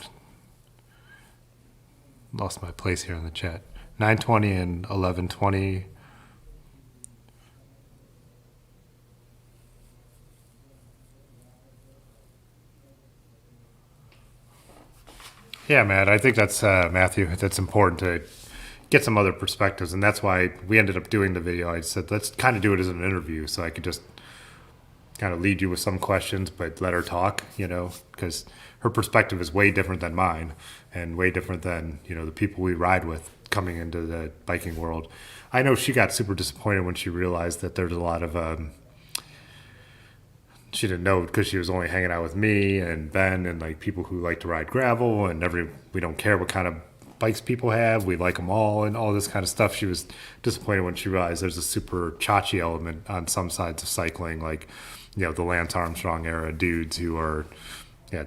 lost my place here in the chat. 920 and 1120. Yeah, man, I think that's, Matthew, that's important to get some other perspectives. And that's why we ended up doing the video. I said, let's kind of do it as an interview so I could just kind of lead you with some questions, but let her talk, because her perspective is way different than mine and way different than, the people we ride with coming into the biking world. I know she got super disappointed when she realized that there's a lot of, she didn't know because she was only hanging out with me and Ben and like people who like to ride gravel and we don't care what kind of bikes people have. We like them all and all this kind of stuff. She was disappointed when she realized there's a super chachi element on some sides of cycling, like, the Lance Armstrong era dudes who are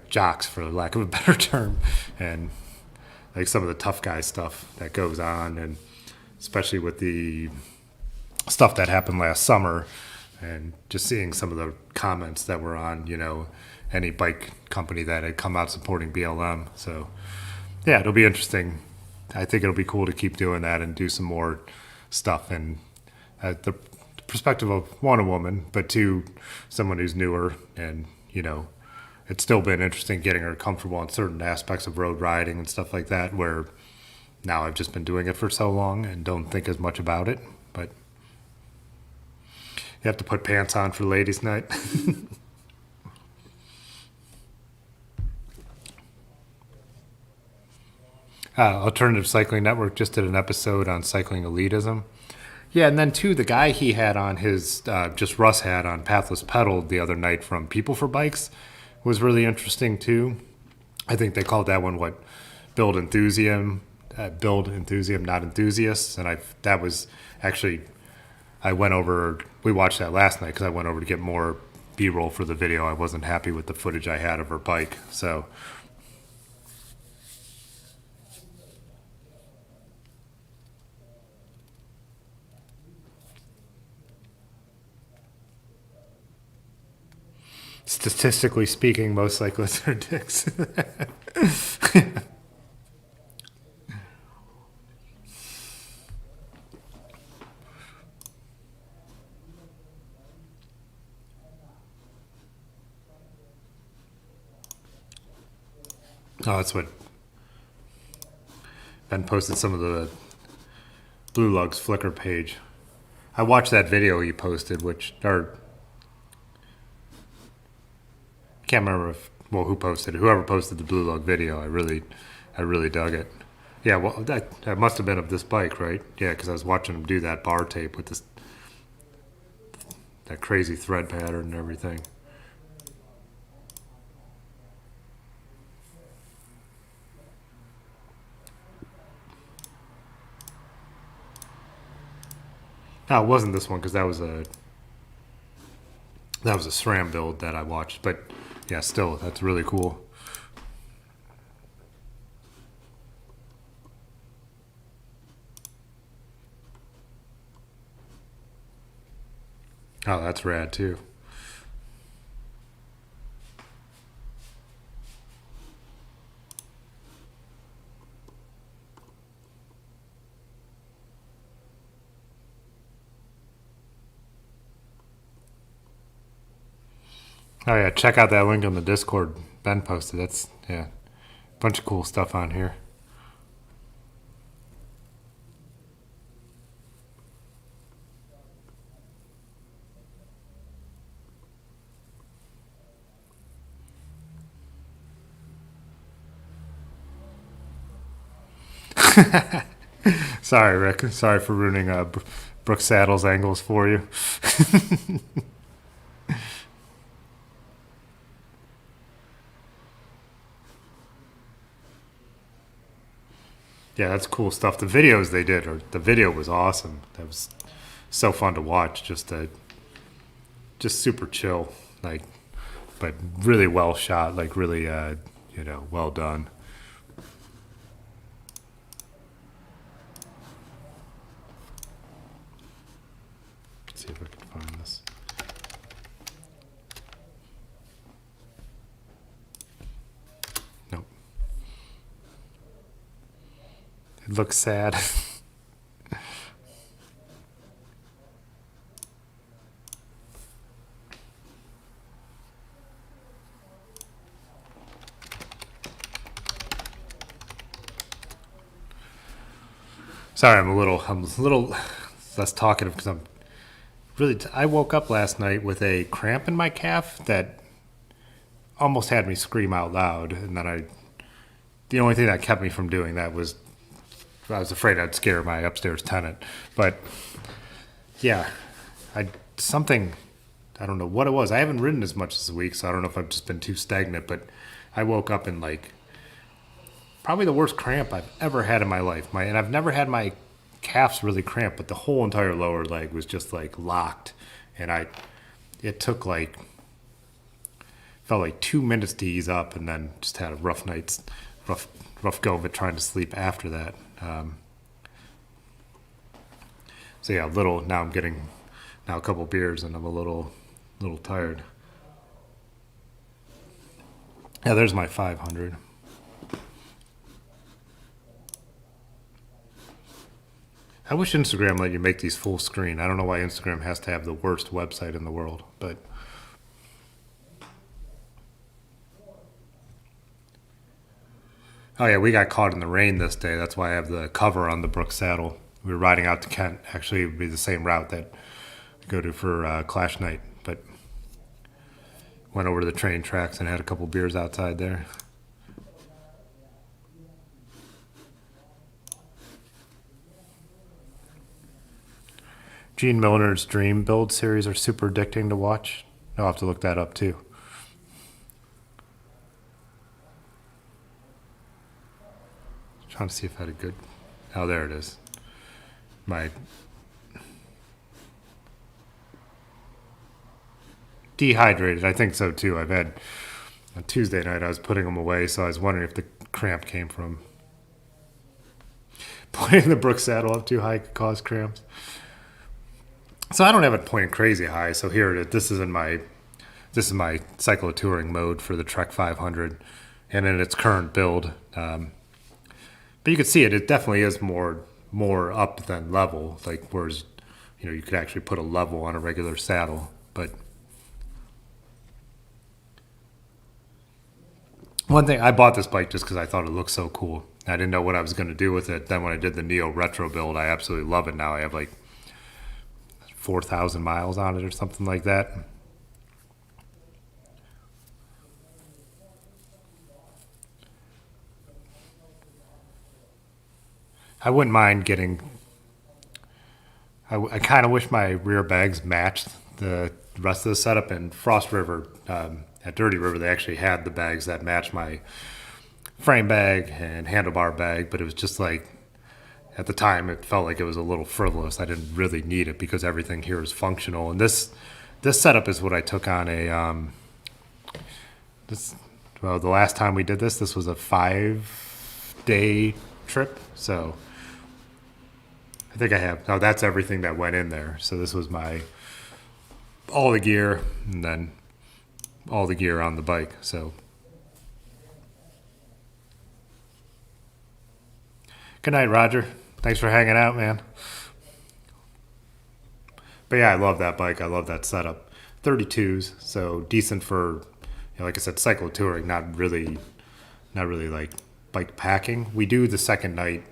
jocks, for lack of a better term, and like some of the tough guy stuff that goes on, and especially with the stuff that happened last summer. And just seeing some of the comments that were on, any bike company that had come out supporting BLM. So, yeah, it'll be interesting. I think it'll be cool to keep doing that and do some more stuff. And the perspective of, one, a woman, but two, someone who's newer. And, it's still been interesting getting her comfortable on certain aspects of road riding and stuff like that, where now I've just been doing it for so long and don't think as much about it. But you have to put pants on for ladies' night. Alternative Cycling Network just did an episode on cycling elitism. Yeah, and then too, the guy he had on his, just Russ had on Pathless Pedal the other night from People for Bikes was really interesting too. I think they called that one Build Enthusiasm, not enthusiasts. And that was actually, we watched that last night because I went over to get more B-roll for the video. I wasn't happy with the footage I had of her bike. So, statistically speaking, most cyclists are dicks. Oh, that's what Ben posted, some of the Blue Lugs Flickr page. I watched that video he posted, can't remember who posted it. Whoever posted the Blue Lug video, I really dug it. Yeah, well, that must have been of this bike, right? Yeah, because I was watching him do that bar tape with that crazy thread pattern and everything. No, it wasn't this one because that was a SRAM build that I watched, but yeah, still, that's really cool. Oh, that's rad too. Oh yeah, check out that link on the Discord Ben posted. That's a bunch of cool stuff on here. Sorry, Rick. Sorry for ruining Brooke Saddle's angles for you. Yeah, that's cool stuff. The videos they did, or the video was awesome. That was so fun to watch. Just super chill, like, but really well shot. Like really, well done. Let's see if I can find this. Nope. It looks sad. Sorry, I'm a little less talkative because I'm really. I woke up last night with a cramp in my calf that almost had me scream out loud, and then the only thing that kept me from doing that was I was afraid I'd scare my upstairs tenant. But yeah, I don't know what it was. I haven't ridden as much this week, so I don't know if I've just been too stagnant. But I woke up in like probably the worst cramp I've ever had in my life. And I've never had my calves really cramped, but the whole entire lower leg was just like locked, and it took felt like 2 minutes to ease up, and then just had a rough go of it trying to sleep after that. So yeah, now I'm getting a couple beers and I'm a little tired. Yeah, there's my 500. I wish Instagram let you make these full screen. I don't know why Instagram has to have the worst website in the world, but oh yeah, we got caught in the rain this day. That's why I have the cover on the Brooke Saddle. We were riding out to Kent. Actually, it would be the same route that we go to for Clash Night, but went over to the train tracks and had a couple beers outside there. Gene Milner's Dream Build series are super addicting to watch. I'll have to look that up too. Trying to see if I had a good. Oh, there it is. My dehydrated. I think so too. I've had on Tuesday night. I was putting them away, so I was wondering if the cramp came from pointing the Brooke Saddle up too high could cause cramps. So I don't have it pointing crazy high. So here it is. This is my cyclotouring mode for the Trek 500, and in its current build. But you can see it. It definitely is more up than level. Like whereas, you could actually put a level on a regular saddle. But one thing, I bought this bike just because I thought it looked so cool. I didn't know what I was going to do with it. Then when I did the Neo Retro build, I absolutely love it now. I have like 4,000 miles on it or something like that. I wouldn't mind getting. I kind of wish my rear bags matched the rest of the setup. In Frost River, at Dirty River, they actually had the bags that matched my frame bag and handlebar bag, but it was just like, at the time, it felt like it was a little frivolous. I didn't really need it because everything here is functional. And this setup is what I took on the last time we did this was a 5-day trip. So I think I have, that's everything that went in there. So this was my all the gear and then all the gear on the bike. So good night, Roger. Thanks for hanging out, man. But yeah, I love that bike. I love that setup. 32s, so decent for, like I said, cycle touring. Not really like bike packing. We do the second night,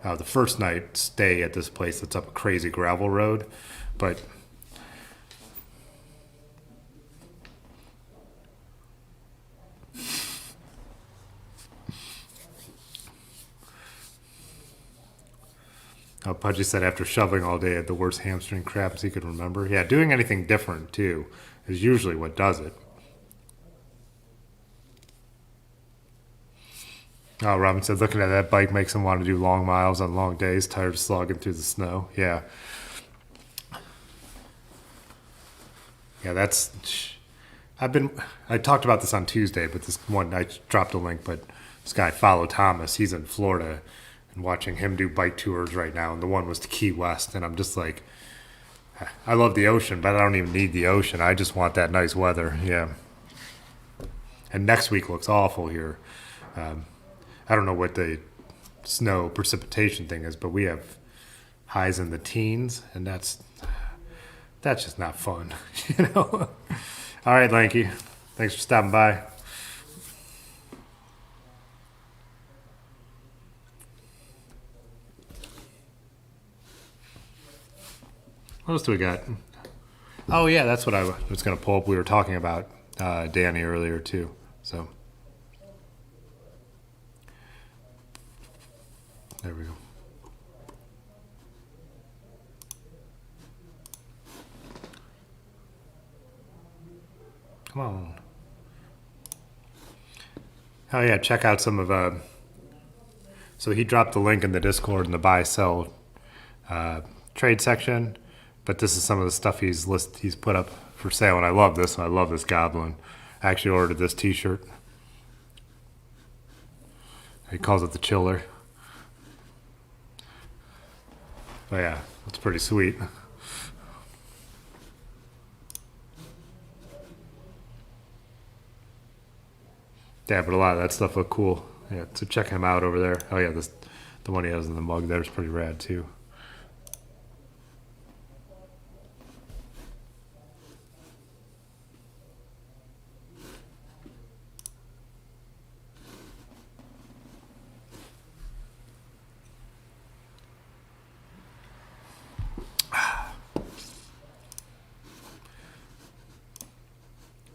the first night, stay at this place that's up a crazy gravel road, but Pudgy said after shoveling all day, had the worst hamstring cramps he could remember. Yeah, doing anything different too is usually what does it. Oh, Robin said looking at that bike makes him want to do long miles on long days, tired of slogging through the snow. Yeah. Yeah, I talked about this on Tuesday, but this one, I dropped a link, but this guy, Follow Thomas, he's in Florida, and watching him do bike tours right now, and the one was to Key West, and I'm just like, I love the ocean, but I don't even need the ocean. I just want that nice weather. Yeah. And next week looks awful here. I don't know what the snow precipitation thing is, but we have highs in the teens, and that's just not fun, All right, Lanky. Thanks for stopping by. What else do we got? Oh, yeah, that's what I was going to pull up. We were talking about Danny earlier, too. So there we go. Come on. Oh, yeah, check out some of... so he dropped the link in the Discord in the buy-sell trade section. But this is some of the stuff he's put up for sale, and I love this. I love this Goblin. I actually ordered this T-shirt. He calls it the Chiller. But yeah, it's pretty sweet. Yeah, but a lot of that stuff look cool. Yeah, so check him out over there. Oh yeah, the one he has in the mug there is pretty rad too.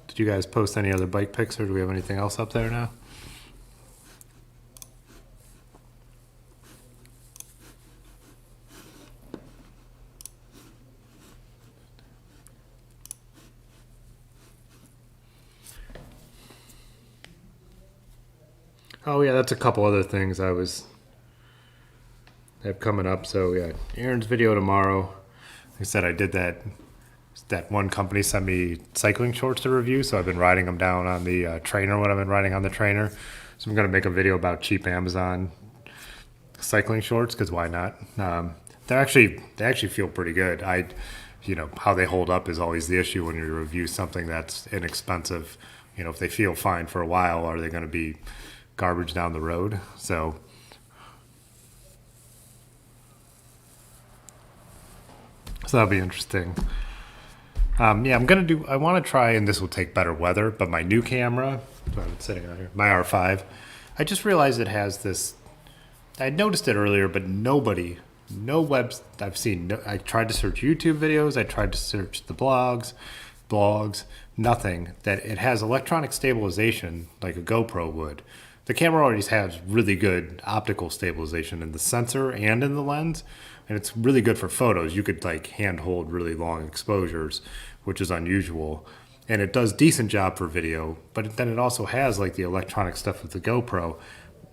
Did you guys post any other bike pics, or do we have anything else up there now? Oh yeah, that's a couple other things I have coming up. So yeah, Aaron's video tomorrow. Like I said, I did that one company sent me cycling shorts to review, so I've been riding them down on the trainer when I've been riding on the trainer. So I'm going to make a video about cheap Amazon cycling shorts, because why not? They actually feel pretty good. How they hold up is always the issue when you review something that's inexpensive. If they feel fine for a while, are they going to be garbage down the road? So that'll be interesting. I want to try, and this will take better weather, but my new camera, it's sitting out here, my R5, I just realized it has this, I noticed it earlier, but no webs I've seen, I tried to search YouTube videos, I tried to search the blogs, nothing, that it has electronic stabilization like a GoPro would. The camera already has really good optical stabilization in the sensor and in the lens, and it's really good for photos. You could hand hold really long exposures, which is unusual, and it does decent job for video. But then it also has the electronic stuff with the GoPro,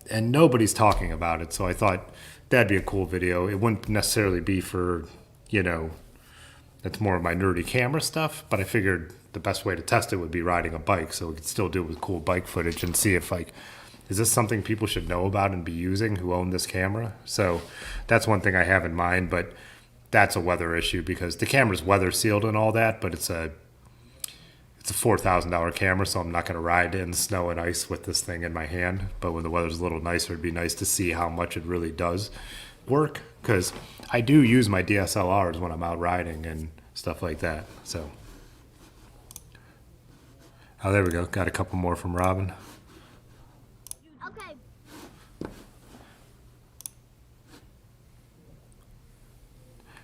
and nobody's talking about it. So I thought that'd be a cool video. It wouldn't necessarily be for, that's more of my nerdy camera stuff, but I figured the best way to test it would be riding a bike, so we could still do it with cool bike footage and see if is this something people should know about and be using who own this camera? So that's one thing I have in mind, but that's a weather issue because the camera's weather sealed and all that, but it's a it's a $4,000 camera, so I'm not going to ride in snow and ice with this thing in my hand. But when the weather's a little nicer, it'd be nice to see how much it really does work, because I do use my DSLRs when I'm out riding and stuff like that. So, oh, there we go. Got a couple more from Robin. Okay.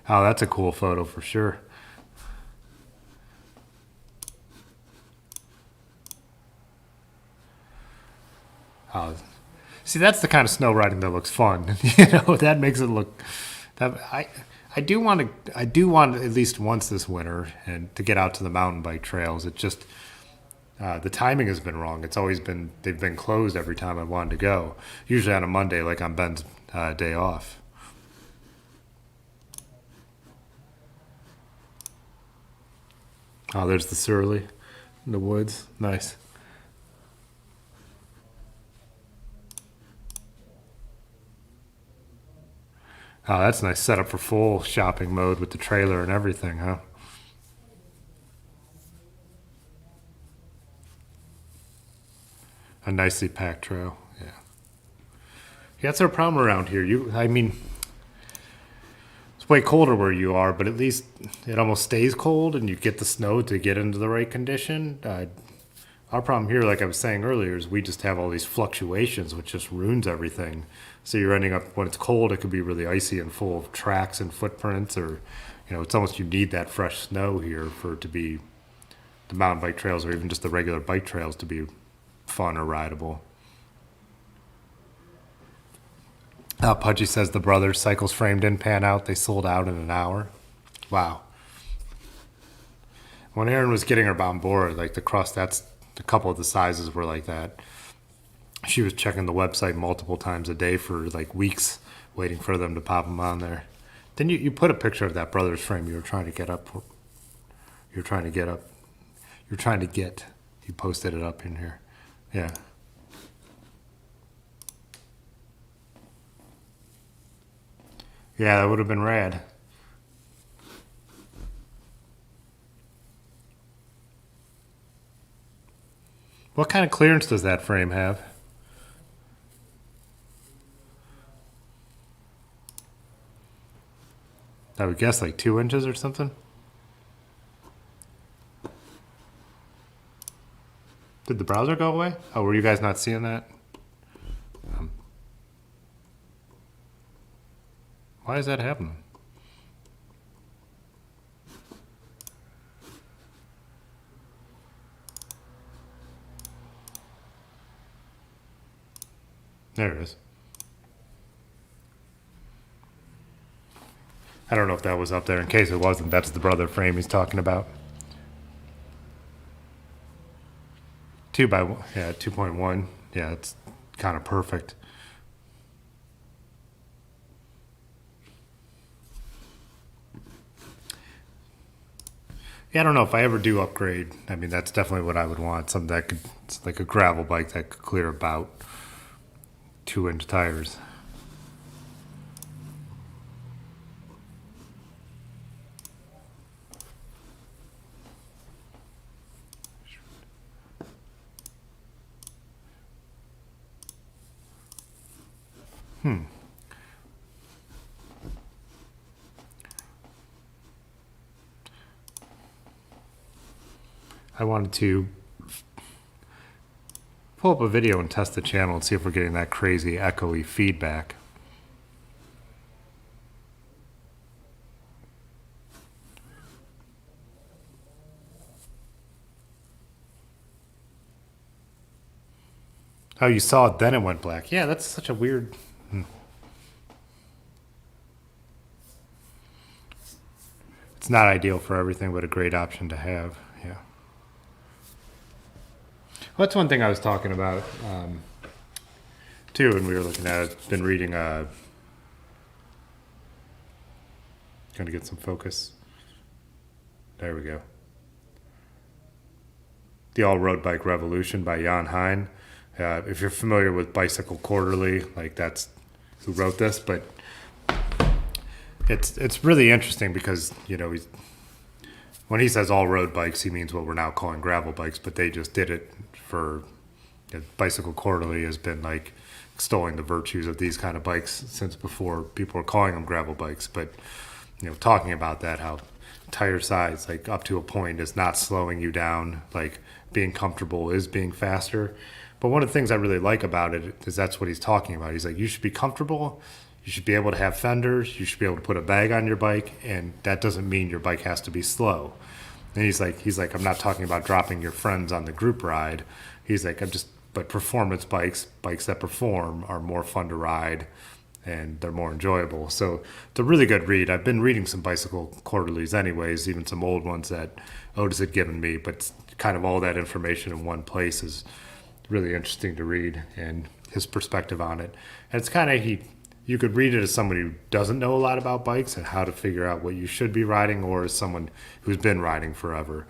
Oh, that's a cool photo for sure. Oh, see, that's the kind of snow riding that looks fun. That makes it look. I do want at least once this winter and to get out to the mountain bike trails. It just the timing has been wrong. It's always been they've been closed every time I wanted to go. Usually on a Monday, like on Ben's day off. Oh, there's the surly in the woods. Nice. Oh, that's nice setup for full shopping mode with the trailer and everything, huh? A nicely packed trail, yeah. Yeah, that's our problem around here. I mean, it's way colder where you are, but at least it almost stays cold and you get the snow to get into the right condition. Our problem here, like I was saying earlier, is we just have all these fluctuations, which just ruins everything. So you're ending up, when it's cold, it could be really icy and full of tracks and footprints, or, it's almost you need that fresh snow here for it to be the mountain bike trails or even just the regular bike trails to be fun or rideable. Pudgy says the Brothers cycles frame didn't pan out. They sold out in an hour. Wow. When Erin was getting her on board, like the cross, that's a couple of the sizes were like that. She was checking the website multiple times a day for like weeks, waiting for them to pop them on there. Then you put a picture of that Brothers frame you were trying to get up. You posted it up in here. Yeah. Yeah, that would have been rad. What kind of clearance does that frame have? I would guess like 2 inches or something. Did the browser go away? Oh, were you guys not seeing that? Why is that happening? There it is. I don't know if that was up there. In case it wasn't, that's the brother frame he's talking about. 2.1. Yeah, it's kind of perfect. Yeah, I don't know if I ever do upgrade. I mean, that's definitely what I would want. Something that could, it's like a gravel bike that could clear about 2-inch tires. I wanted to pull up a video and test the channel and see if we're getting that crazy echoey feedback. Oh, you saw it, then it went black. Yeah, that's such a weird... It's not ideal for everything, but a great option to have. Yeah. Well, that's one thing I was talking about, too, when we were looking at it. Been reading, going to get some focus. There we go. The All-Road Bike Revolution by Jan Heine. If you're familiar with Bicycle Quarterly, like that's who wrote this, but it's really interesting because, when he says all road bikes, he means what we're now calling gravel bikes, but they just did it for, Bicycle Quarterly has been like extolling the virtues of these kind of bikes since before people were calling them gravel bikes. But, talking about that, how tire size, like up to a point, is not slowing you down, like being comfortable is being faster. But one of the things I really like about it is that's what he's talking about. He's like, you should be comfortable. You should be able to have fenders. You should be able to put a bag on your bike, and that doesn't mean your bike has to be slow. And he's like, I'm not talking about dropping your friends on the group ride. He's like, but performance bikes that perform, are more fun to ride, and they're more enjoyable. So it's a really good read. I've been reading some Bicycle Quarterlies anyways, even some old ones that Otis had given me, but kind of all that information in one place is really interesting to read, and his perspective on it. And it's kind of, you could read it as somebody who doesn't know a lot about bikes and how to figure out what you should be riding, or as someone who's been riding forever.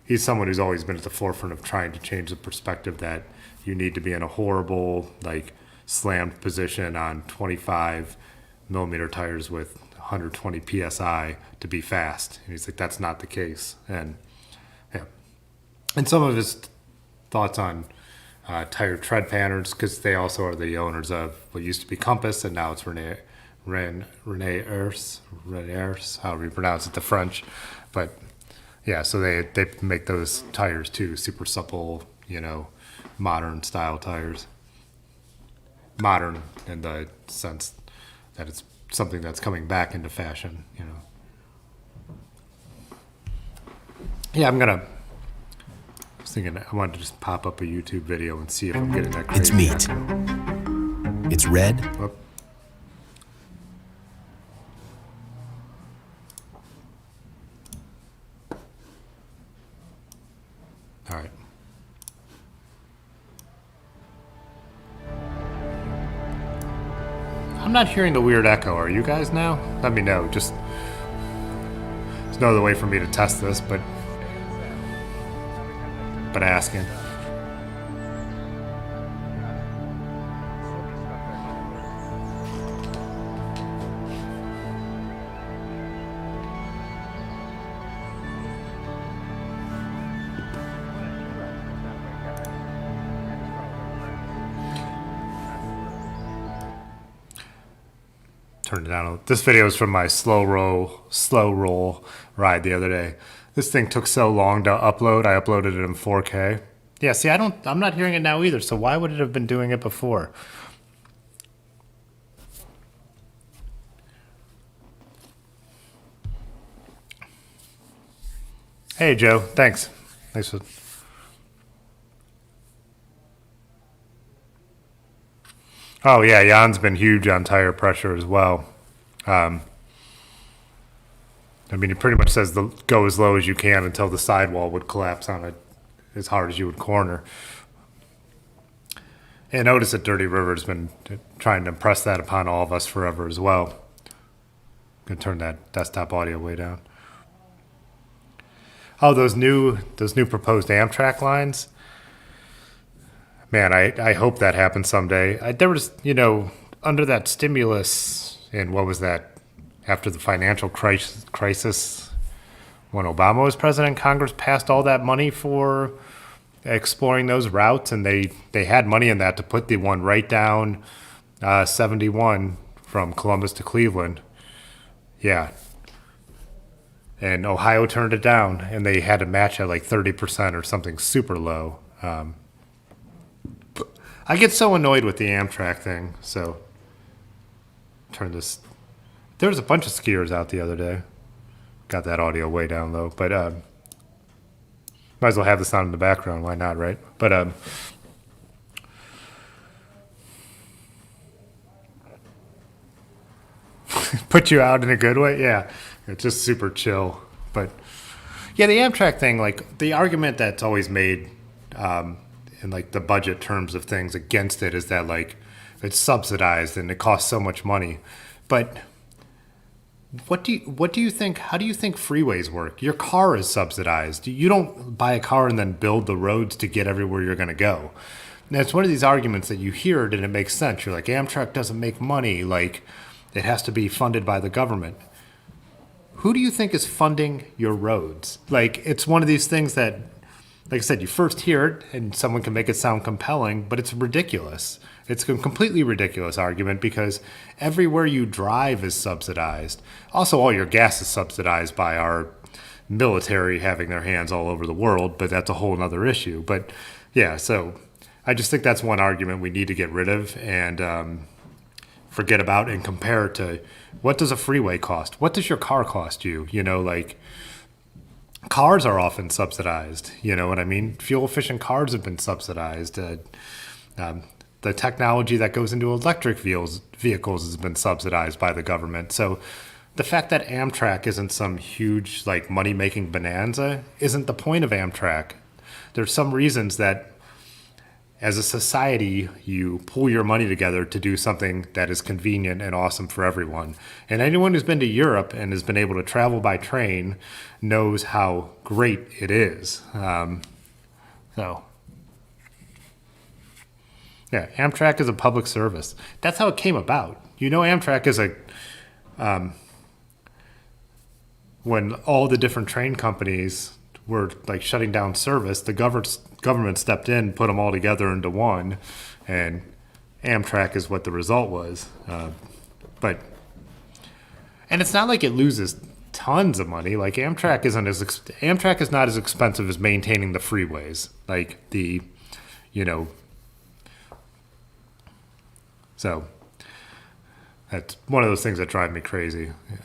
He's someone who's always been at the forefront of trying to change the perspective that you need to be in a horrible, like, slammed position on 25 millimeter tires with 120 psi to be fast. And he's like, that's not the case. And yeah, and some of his thoughts on tire tread patterns, because they also are the owners of what used to be Compass, and now it's Rene Ers, however you pronounce it, the French. But yeah, so they make those tires too, super supple, modern style tires. Modern in the sense that it's something that's coming back into fashion, Yeah, I was thinking I wanted to just pop up a YouTube video and see if I'm getting that crazy. It's meat. It's red. Oh. All right. I'm not hearing the weird echo. Are you guys now? Let me know. There's no other way for me to test this, but asking. Turn it down. This video is from my slow roll ride the other day. This thing took so long to upload. I uploaded it in 4K. Yeah, see, I'm not hearing it now either. So why would it have been doing it before? Hey, Joe. Thanks. Thanks for. Oh yeah, Jan's been huge on tire pressure as well. He pretty much says go as low as you can until the sidewall would collapse on it as hard as you would corner. And Otis at Dirty River has been trying to impress that upon all of us forever as well. I'm gonna turn that desktop audio way down. Oh, those new proposed Amtrak lines. Man, I hope that happens someday. There was, under that stimulus, and what was that, after the financial crisis, when Obama was president, Congress passed all that money for exploring those routes, and they had money in that to put the one right down 71 from Columbus to Cleveland. Yeah. And Ohio turned it down, and they had to match at like 30% or something super low. I get so annoyed with the Amtrak thing, so turn this. There was a bunch of skiers out the other day. Got that audio way down low, but might as well have this on in the background. Why not, right? But put you out in a good way. Yeah, it's just super chill. But yeah, the Amtrak thing, like the argument that's always made. In like the budget terms of things against it is that like it's subsidized and it costs so much money. But what do you think? How do you think freeways work? Your car is subsidized. You don't buy a car and then build the roads to get everywhere you're going to go. And it's one of these arguments that you hear it and it makes sense. You're like, Amtrak doesn't make money. Like it has to be funded by the government. who do you think is funding your roads? Like, it's one of these things that, like I said, you first hear it and someone can make it sound compelling, but it's ridiculous. It's a completely ridiculous argument because everywhere you drive is subsidized. Also, all your gas is subsidized by our military having their hands all over the world, but that's a whole other issue. But yeah, so I just think that's one argument we need to get rid of and forget about and compare it to what does a freeway cost? What does your car cost you? You know, like cars are often subsidized. You know what I mean? Fuel efficient cars have been subsidized. The technology that goes into electric vehicles has been subsidized by the government. So the fact that Amtrak isn't some huge like money-making bonanza isn't the point of Amtrak. There's some reasons that as a society, you pull your money together to do something that is convenient and awesome for everyone. And anyone who's been to Europe and has been able to travel by train knows how great it is. Yeah, Amtrak is a public service. That's how it came about. You know, Amtrak is when all the different train companies were like shutting down service, the government stepped in, put them all together into one, and Amtrak is what the result was. And it's not like it loses tons of money. Like Amtrak is not as expensive as maintaining the freeways. Like so that's one of those things that drive me crazy. Yeah.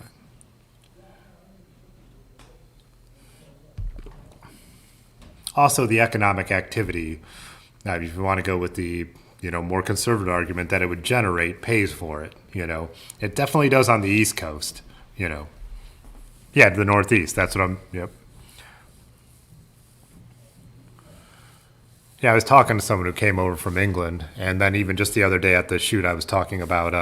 Also, the economic activity, if you want to go with the more conservative argument that it would generate, pays for it. It definitely does on the East Coast. Yeah, the Northeast. That's what Yep. Yeah, I was talking to someone who came over from England, and then even just the other day at the shoot, I was talking about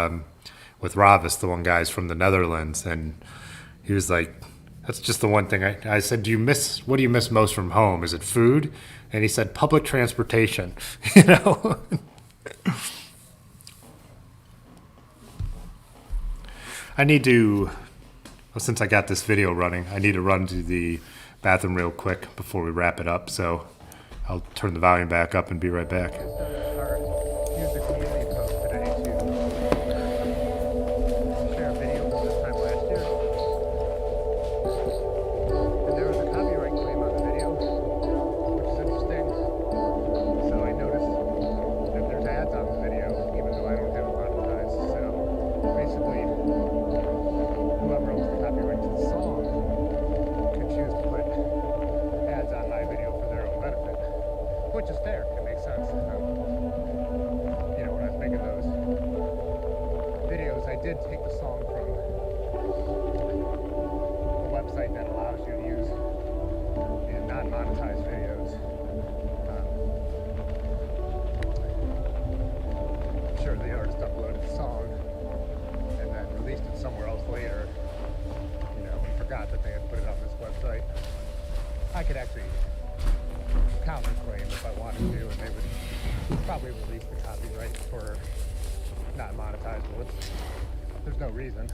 with Ravis, the one guy's from the Netherlands, and he was like, "That's just the one thing." I said, what do you miss most from home? Is it food? And he said, public transportation. I need to, since I got this video running, I need to run to the bathroom real quick before we wrap it up. So I'll turn the volume back up and be right back. Use the community post today to share a video from this time last year. And there was a copyright claim on the video, which is interesting. So I noticed that there's ads on the video, even though I don't have it monetized. So basically, whoever owns the copyright to the song could choose to put ads on my video for their own benefit. Which is fair. It makes sense. When I was making those videos, I did take the song from a website that allows you to use in non-monetized videos. I'm sure the artist uploaded the song and then released it somewhere else later, and forgot that they had put it on this website. I could actually counterclaim if I wanted to, and they would probably release the copyright for not monetizable. There's no reason.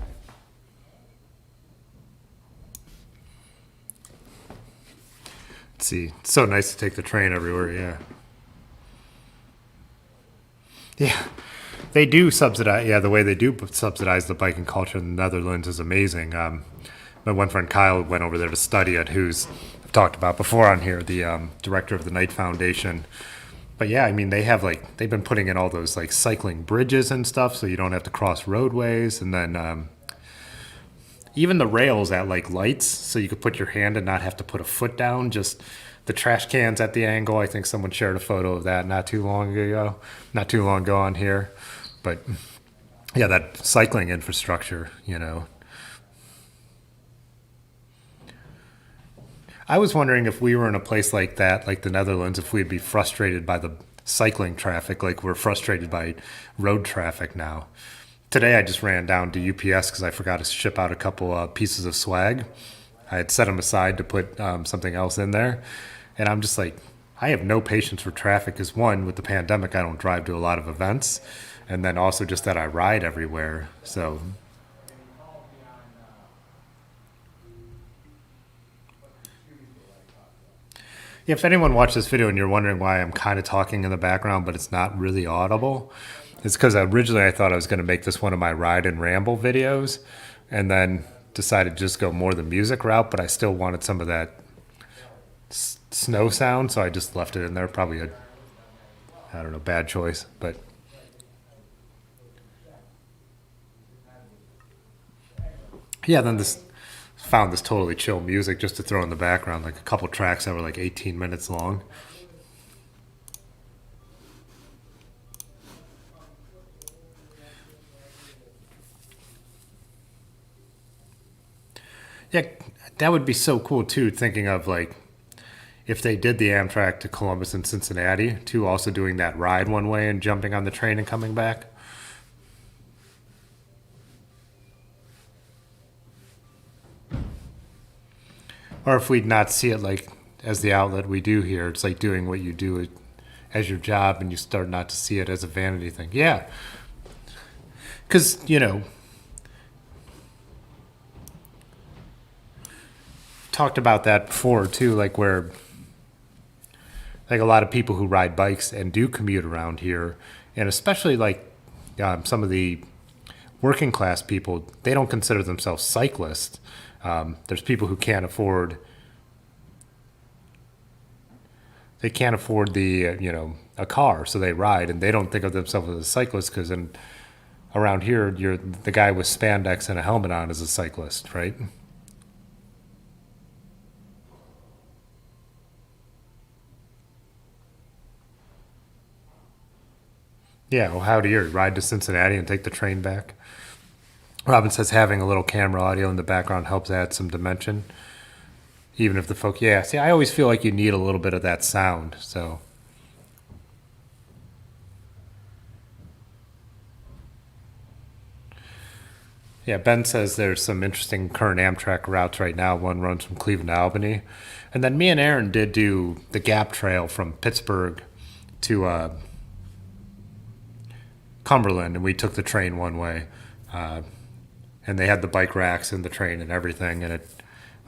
Let's see. It's so nice to take the train everywhere, yeah. Yeah. They do subsidize, the way they do subsidize the biking culture in the Netherlands is amazing. My one friend Kyle went over there to study it, who's I've talked about before on here, the director of the Knight Foundation. But yeah, I mean, they've been putting in all those like cycling bridges and stuff so you don't have to cross roadways. And then even the rails at like lights so you could put your hand and not have to put a foot down, just the trash cans at the angle. I think someone shared a photo of that not too long ago on here. But yeah, that cycling infrastructure, I was wondering if we were in a place like that, like the Netherlands, if we'd be frustrated by the cycling traffic like we're frustrated by road traffic now. Today I just ran down to UPS because I forgot to ship out a couple pieces of swag. I had set them aside to put something else in there. And I'm just like, I have no patience for traffic because one, with the pandemic, I don't drive to a lot of events. And then also just that I ride everywhere. So If anyone watched this video and you're wondering why I'm kind of talking in the background, but it's not really audible, it's because originally I thought I was going to make this one of my ride and ramble videos, and then decided to just go more the music route, but I still wanted some of that snow sound, so I just left it in there. Probably a, I don't know, bad choice, but yeah, then found this totally chill music just to throw in the background, like a couple tracks that were like 18 minutes long. Yeah, that would be so cool too, thinking of like if they did the Amtrak to Columbus and Cincinnati, too, also doing that ride one way and jumping on the train and coming back. Or if we'd not see it like as the outlet we do here, it's like doing what you do as your job and you start not to see it as a vanity thing. Yeah. Because, you know, talked about that before too, like where like a lot of people who ride bikes and do commute around here, and especially like some of the working class people, they don't consider themselves cyclists. There's people who can't afford the a car, so they ride, and they don't think of themselves as a cyclist because around here, you're the guy with spandex and a helmet on is a cyclist, right? Yeah, well, how do you ride to Cincinnati and take the train back? Robin says having a little camera audio in the background helps add some dimension. Even if the folk, yeah, see, I always feel like you need a little bit of that sound, so. Yeah, Ben says there's some interesting current Amtrak routes right now. One runs from Cleveland to Albany. And then me and Aaron did do the Gap Trail from Pittsburgh to Cumberland, and we took the train one way. And they had the bike racks in the train and everything, and it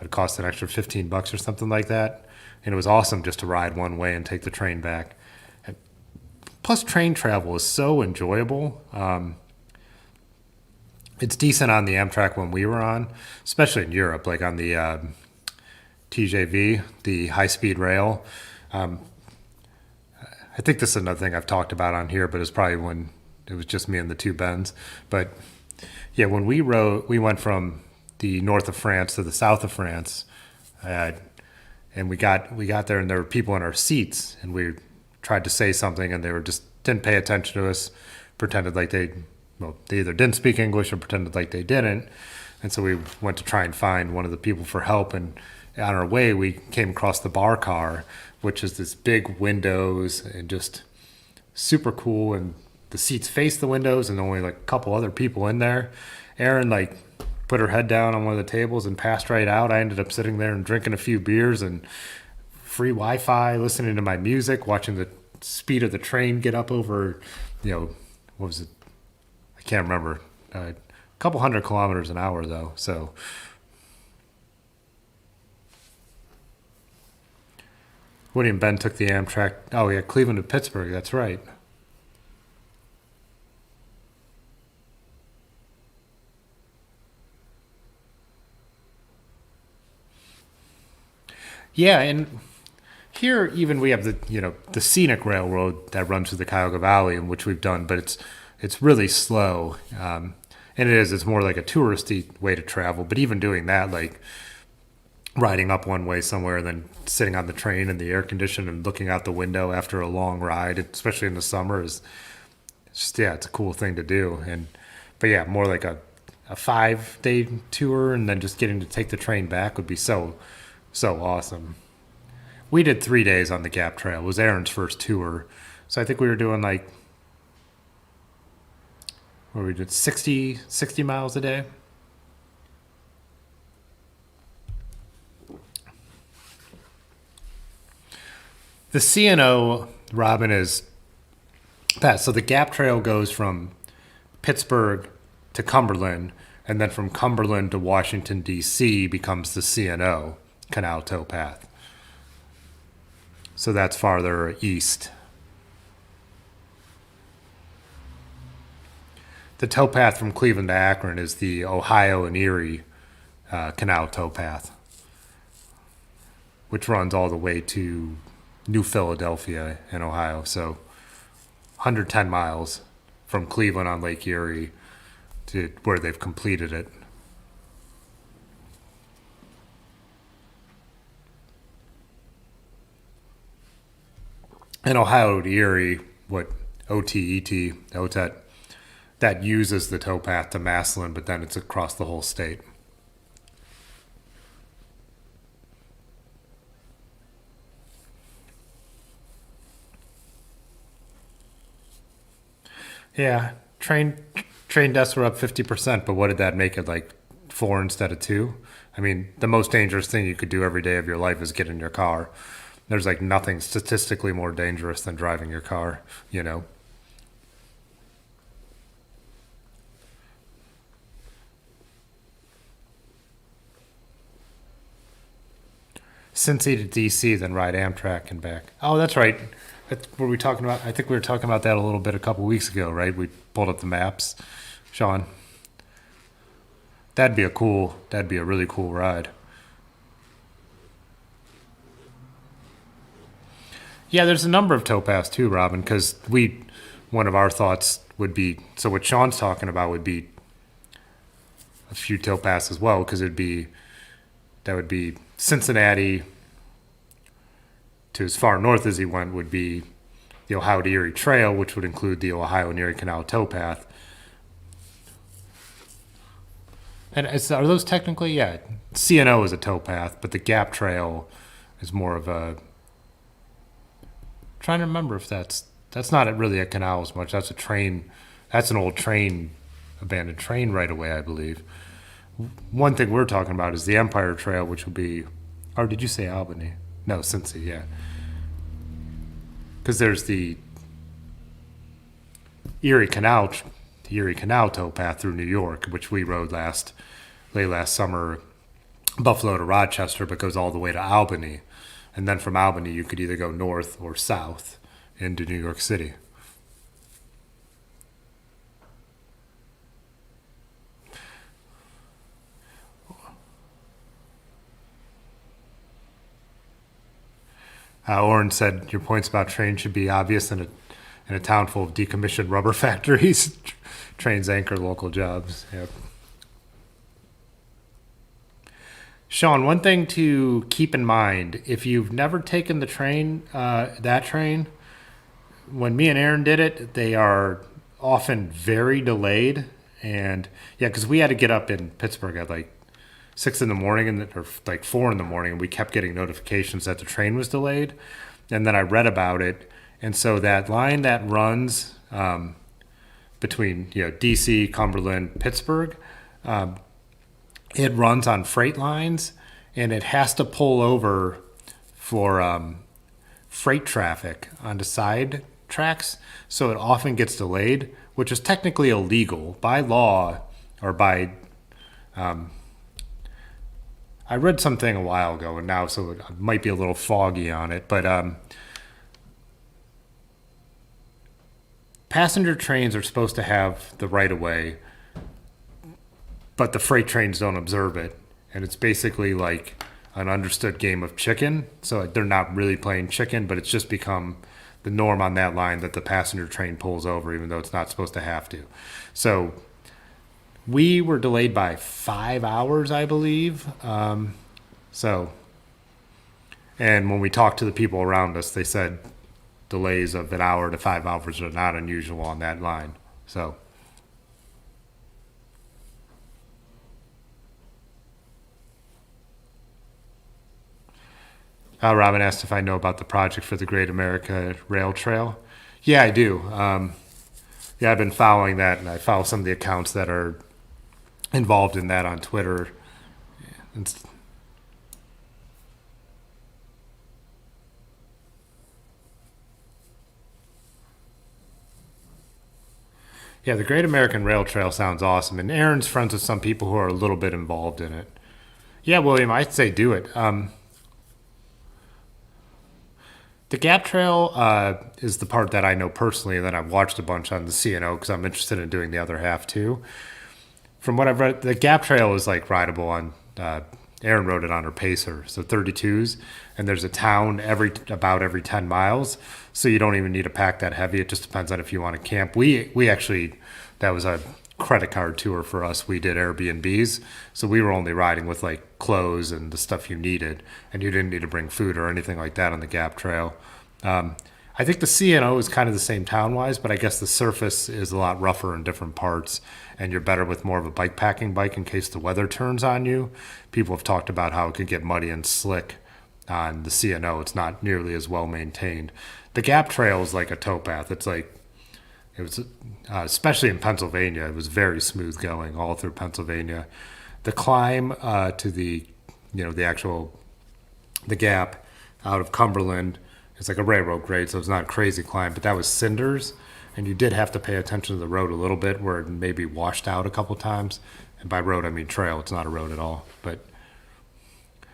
cost an extra $15 or something like that. And it was awesome just to ride one way and take the train back. And plus, train travel is so enjoyable. It's decent on the Amtrak when we were on, especially in Europe, like on the TJV, the high-speed rail. I think this is another thing I've talked about on here, but it's probably when it was just me and the two Bens. But yeah, when we went from the north of France to the south of France, and we got there, and there were people in our seats, and we tried to say something, and they didn't pay attention to us, pretended like they either didn't speak English or pretended like they didn't. And so we went to try and find one of the people for help, and on our way we came across the bar car, which is this big windows and just super cool, and the seats face the windows and only like a couple other people in there. Erin like put her head down on one of the tables and passed right out. I ended up sitting there and drinking a few beers and free Wi-Fi, listening to my music, watching the speed of the train get up over, what was it? I can't remember. A couple 100 kilometers an hour though. So Woody and Ben took the Amtrak. Oh yeah, Cleveland to Pittsburgh. That's right. Yeah, and here even we have the scenic railroad that runs through the Cuyahoga Valley, in which we've done, but it's really slow, and it's more like a touristy way to travel. But even doing that, like riding up one way somewhere and then sitting on the train in the air condition and looking out the window after a long ride, especially in the summer, it's a cool thing to do. But yeah, more like a 5-day tour, and then just getting to take the train back would be so awesome. We did 3 days on the Gap Trail. It was Aaron's first tour. So I think we were doing where we did 60 miles a day. The C&O, Robin, is that. So the Gap Trail goes from Pittsburgh to Cumberland, and then from Cumberland to Washington, D.C. becomes the C&O, Canal Towpath. So that's farther east. The towpath from Cleveland to Akron is the Ohio and Erie Canal towpath, which runs all the way to New Philadelphia in Ohio. So 110 miles from Cleveland on Lake Erie to where they've completed it. In Ohio to Erie, what OTET, OTET, that uses the towpath to Massillon, but then it's across the whole state. Yeah, train deaths were up 50%, but what did that make it, like 4 instead of 2? I mean, the most dangerous thing you could do every day of your life is get in your car. There's like nothing statistically more dangerous than driving your car, you know. Cincy to DC, then ride Amtrak and back. Oh, that's right. Were we talking about? I think we were talking about that a little bit a couple weeks ago, right? We pulled up the maps, Sean. That'd be a really cool ride. Yeah, there's a number of towpaths too, Robin, because one of our thoughts would be, so what Sean's talking about would be a few towpaths as well, because that would be Cincinnati to as far north as he went would be the Ohio to Erie Trail, which would include the Ohio and Erie Canal towpath. And are those technically, yeah, CNO is a towpath, but the Gap Trail is more of a, trying to remember if that's not really a canal as much. That's a train. That's an old train, abandoned train right away, I believe. One thing we're talking about is the Empire Trail, which will be, or did you say Albany? No, Cincy, yeah. Because there's the Erie Canal towpath through New York, which we rode late last summer, Buffalo to Rochester, but goes all the way to Albany. And then from Albany, you could either go north or south into New York City. Oren said your points about trains should be obvious in a town full of decommissioned rubber factories. Trains anchor local jobs. Yep. Sean, one thing to keep in mind, if you've never taken the train, that train, when me and Aaron did it, they are often very delayed. And yeah, because we had to get up in Pittsburgh at like 6 in the morning or like 4 in the morning, and we kept getting notifications that the train was delayed. And then I read about it. And so that line that runs between DC, Cumberland, Pittsburgh, it runs on freight lines, and it has to pull over for freight traffic onto side tracks. So it often gets delayed, which is technically illegal by law or by I read something a while ago, and now so it might be a little foggy on it, but passenger trains are supposed to have the right of way, but the freight trains don't observe it, and it's basically like an understood game of chicken. So they're not really playing chicken, but it's just become the norm on that line that the passenger train pulls over, even though it's not supposed to have to. So we were delayed by 5 hours, I believe. And when we talked to the people around us, they said delays of an hour to 5 hours are not unusual on that line. So Robin asked if I know about the project for the Great America Rail Trail. Yeah, I do. Yeah, I've been following that, and I follow some of the accounts that are involved in that on Twitter. Yeah, the Great American Rail Trail sounds awesome, and Aaron's friends with some people who are a little bit involved in it. Yeah, William, I'd say do it. The Gap Trail is the part that I know personally, and then I've watched a bunch on the CNO because I'm interested in doing the other half too. From what I've read, the Gap Trail is like rideable on. Erin rode it on her Pacer, so 32s, and there's a town about every 10 miles, so you don't even need to pack that heavy. It just depends on if you want to camp. We actually, that was a credit card tour for us. We did Airbnbs, so we were only riding with like clothes and the stuff you needed, and you didn't need to bring food or anything like that on the Gap Trail. I think the CNO is kind of the same town-wise, but I guess the surface is a lot rougher in different parts, and you're better with more of a bike packing bike in case the weather turns on you. People have talked about how it could get muddy and slick on the CNO. It's not nearly as well maintained. The Gap Trail is like a towpath. It was, especially in Pennsylvania, it was very smooth going all through Pennsylvania. The climb to the Gap out of Cumberland, it's like a railroad grade, so it's not a crazy climb, but that was cinders, and you did have to pay attention to the road a little bit where it maybe washed out a couple times. And by road, I mean trail. It's not a road at all.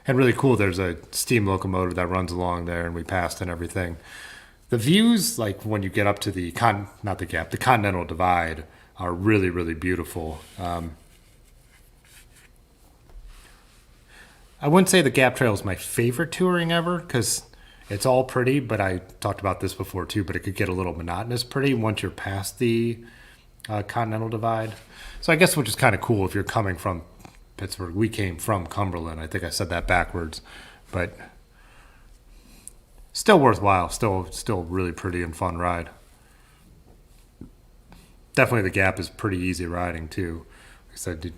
And really cool, there's a steam locomotive that runs along there, and we passed and everything. The views, like when you get up to the Continental Divide, are really, really beautiful. I wouldn't say the Gap Trail is my favorite touring ever because it's all pretty, but I talked about this before too, but it could get a little monotonous pretty once you're past the Continental Divide. So I guess which is kind of cool if you're coming from Pittsburgh. We came from Cumberland. I think I said that backwards, but still worthwhile. Still really pretty and fun ride. Definitely the Gap is pretty easy riding too. Like I said,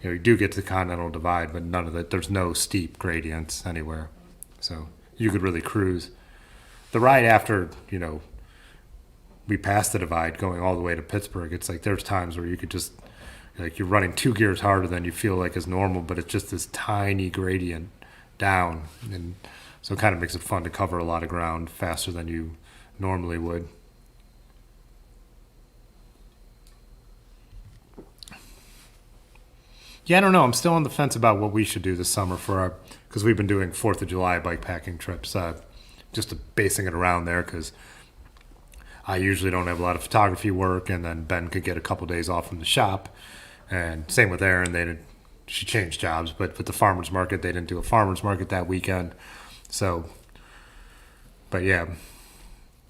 you do get to the Continental Divide, but none of that. There's no steep gradients anywhere, so you could really cruise. The ride after, we passed the divide going all the way to Pittsburgh, it's like there's times where you could just, like you're running 2 gears harder than you feel like is normal, but it's just this tiny gradient down. And so it kind of makes it fun to cover a lot of ground faster than you normally would. Yeah, I don't know. I'm still on the fence about what we should do this summer because we've been doing 4th of July bike packing trips, just basing it around there because I usually don't have a lot of photography work, and then Ben could get a couple days off from the shop. And same with Erin. She changed jobs, but with the farmer's market, they didn't do a farmer's market that weekend. So, but yeah,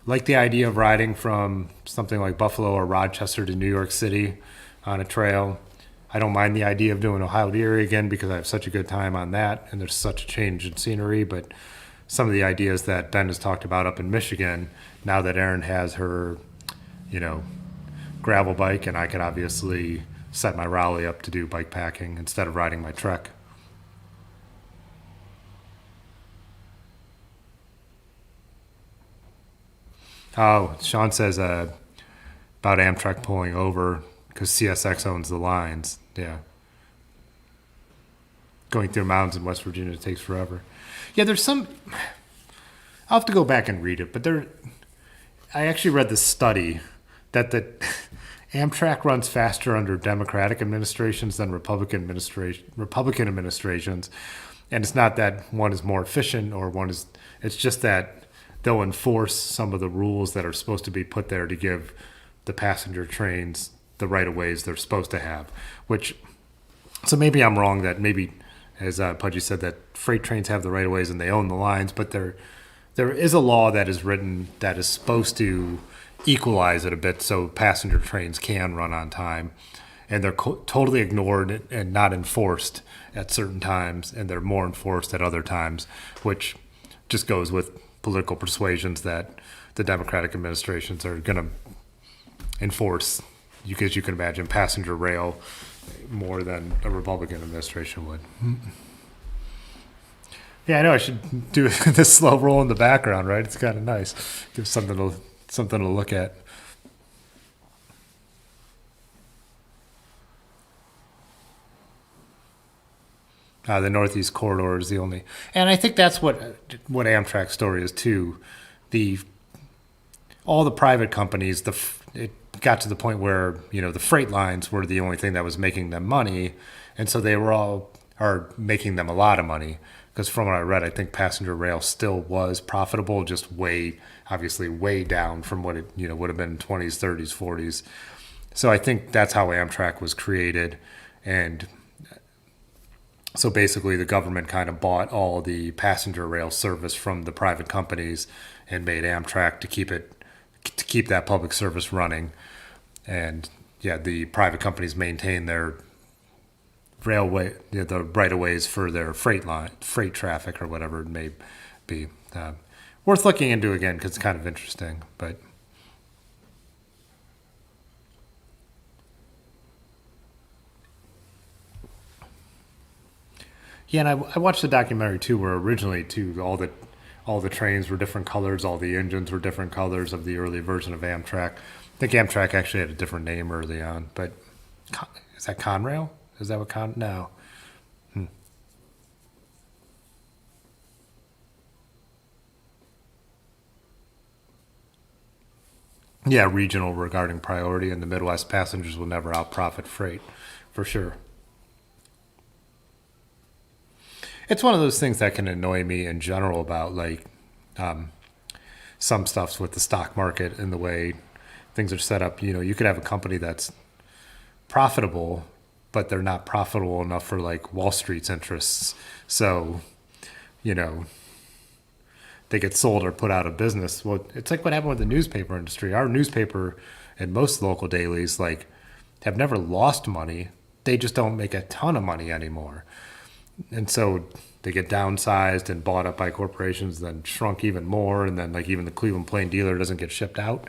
like the idea of riding from something like Buffalo or Rochester to New York City on a trail. I don't mind the idea of doing Ohio to Erie again because I have such a good time on that, and there's such a change in scenery. But some of the ideas that Ben has talked about up in Michigan, now that Erin has her, gravel bike, and I could obviously set my Raleigh up to do bike packing instead of riding my Trek. Oh, Sean says about Amtrak pulling over because CSX owns the lines. Yeah. Going through mountains in West Virginia takes forever. Yeah, there's some... I'll have to go back and read it, but I actually read this study that the Amtrak runs faster under Democratic administrations than Republican administrations. And it's not that one is more efficient or it's just that they'll enforce some of the rules that are supposed to be put there to give the passenger trains the right-of-ways they're supposed to have, so maybe I'm wrong that maybe, as Pudgy said, that freight trains have the right-of-ways and they own the lines, but there is a law that is written that is supposed to equalize it a bit so passenger trains can run on time, and they're totally ignored and not enforced at certain times, and they're more enforced at other times, which just goes with political persuasions that the Democratic administrations are going to enforce, because you can imagine passenger rail more than a Republican administration would. Yeah, I know I should do this slow roll in the background, right? It's kind of nice. Gives something to look at. The Northeast Corridor is the only, and I think that's what Amtrak's story is too. All the private companies, it got to the point where the freight lines were the only thing that was making them money, and so they are making them a lot of money because from what I read, I think passenger rail still was profitable, just obviously way down from what it would have been in 20s, 30s, 40s. So I think that's how Amtrak was created, and so basically the government kind of bought all the passenger rail service from the private companies and made Amtrak to keep that public service running. And yeah, the private companies maintain their railway, the right of ways for their freight traffic or whatever it may be. Worth looking into again because it's kind of interesting. But yeah, and I watched the documentary too, where originally too all the trains were different colors, all the engines were different colors of the early version of Amtrak. I think Amtrak actually had a different name early on, but is that Conrail? Is that what No. Yeah, regional regarding priority, and the Midwest passengers will never outprofit freight, for sure. It's one of those things that can annoy me in general about some stuffs with the stock market and the way things are set up. You could have a company that's profitable, but they're not profitable enough for like Wall Street's interests. So, they get sold or put out of business. Well, it's like what happened with the newspaper industry. Our newspaper and most local dailies have never lost money. They just don't make a ton of money anymore. And so they get downsized and bought up by corporations, then shrunk even more. And then even the Cleveland Plain Dealer doesn't get shipped out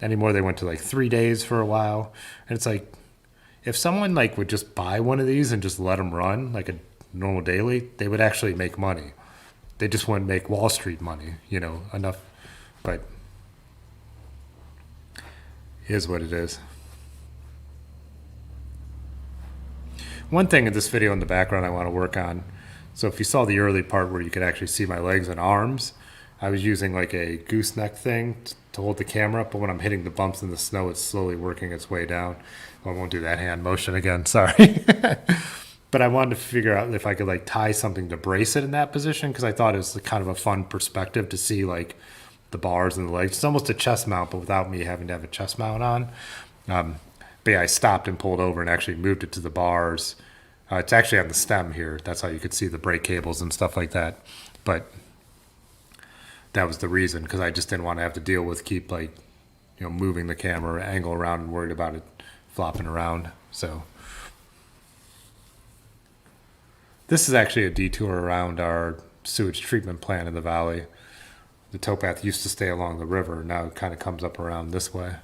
anymore. They went to 3 days for a while. And it's if someone would just buy one of these and just let them run like a normal daily, they would actually make money. They just wouldn't make Wall Street money, enough. But it is what it is. One thing in this video in the background I want to work on. So if you saw the early part where you could actually see my legs and arms, I was using a gooseneck thing to hold the camera up, but when I'm hitting the bumps in the snow, it's slowly working its way down. Well, I won't do that hand motion again, sorry. But I wanted to figure out if I could tie something to brace it in that position, because I thought it was kind of a fun perspective to see the bars and the legs. It's almost a chest mount, but without me having to have a chest mount on. But yeah, I stopped and pulled over and actually moved it to the bars. It's actually on the stem here. That's how you could see the brake cables and stuff like that. But that was the reason, because I just didn't want to have to deal with keep moving the camera angle around and worried about it flopping around. So this is actually a detour around our sewage treatment plant in the valley. The towpath used to stay along the river. Now it kind of comes up around this way.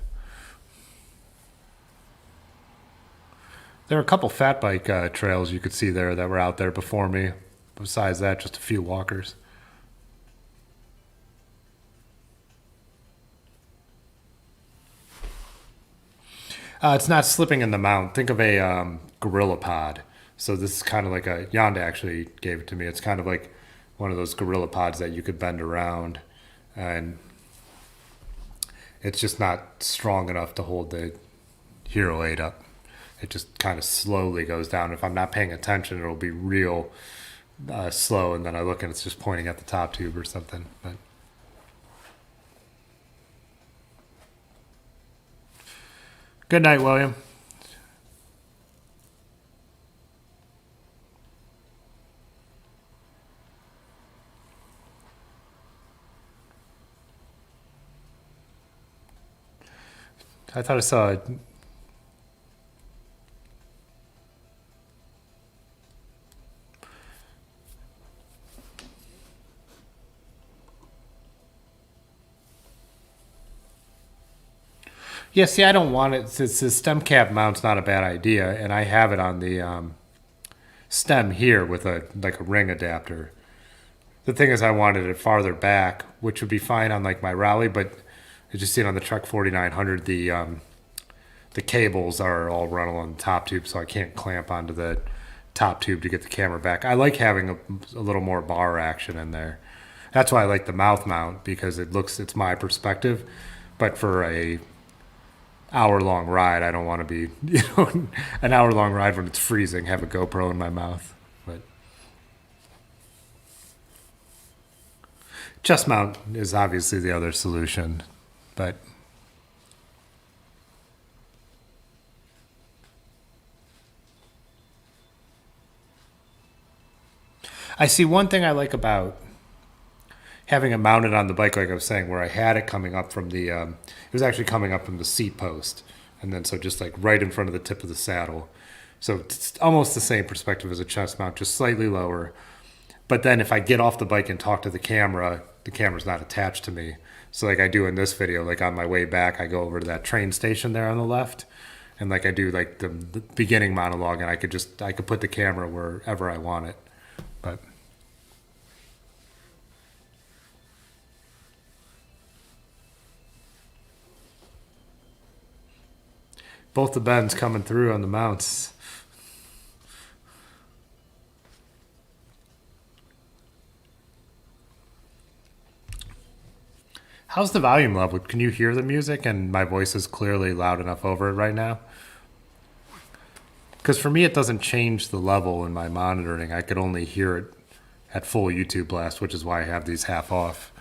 There are a couple fat bike trails you could see there that were out there before me. Besides that, just a few walkers. It's not slipping in the mount. Think of a gorilla pod. So this is kind of like Yonda actually gave it to me. It's kind of like one of those gorilla pods that you could bend around. And it's just not strong enough to hold the Hero 8 up. It just kind of slowly goes down. If I'm not paying attention, it'll be real slow. And then I look and it's just pointing at the top tube or something. But good night, William. I thought I saw it. Yeah, see, I don't want it. It's the stem cap mount's not a bad idea, and I have it on the stem here with a ring adapter. The thing is, I wanted it farther back, which would be fine on my rally, but as you see on the Trek 4900, the cables are all run along the top tube, so I can't clamp onto the top tube to get the camera back. I like having a little more bar action in there. That's why I like the mouth mount, because it's my perspective. But for a hour-long ride, I don't want to be, an hour-long ride when it's freezing, have a GoPro in my mouth. But Chest mount is obviously the other solution, but I see one thing I like about having it mounted on the bike, like I was saying, where I had it coming up from the, it was actually coming up from the seat post. And then so just like right in front of the tip of the saddle. So it's almost the same perspective as a chest mount, just slightly lower. But then if I get off the bike and talk to the camera's not attached to me. So like I do in this video, like on my way back, I go over to that train station there on the left. And like I do like the beginning monologue, and I could put the camera wherever I want it. But both the bends coming through on the mounts. How's the volume level? Can you hear the music and my voice is clearly loud enough over it right now? Because for me, it doesn't change the level in my monitoring. I could only hear it at full YouTube blast, which is why I have these half off.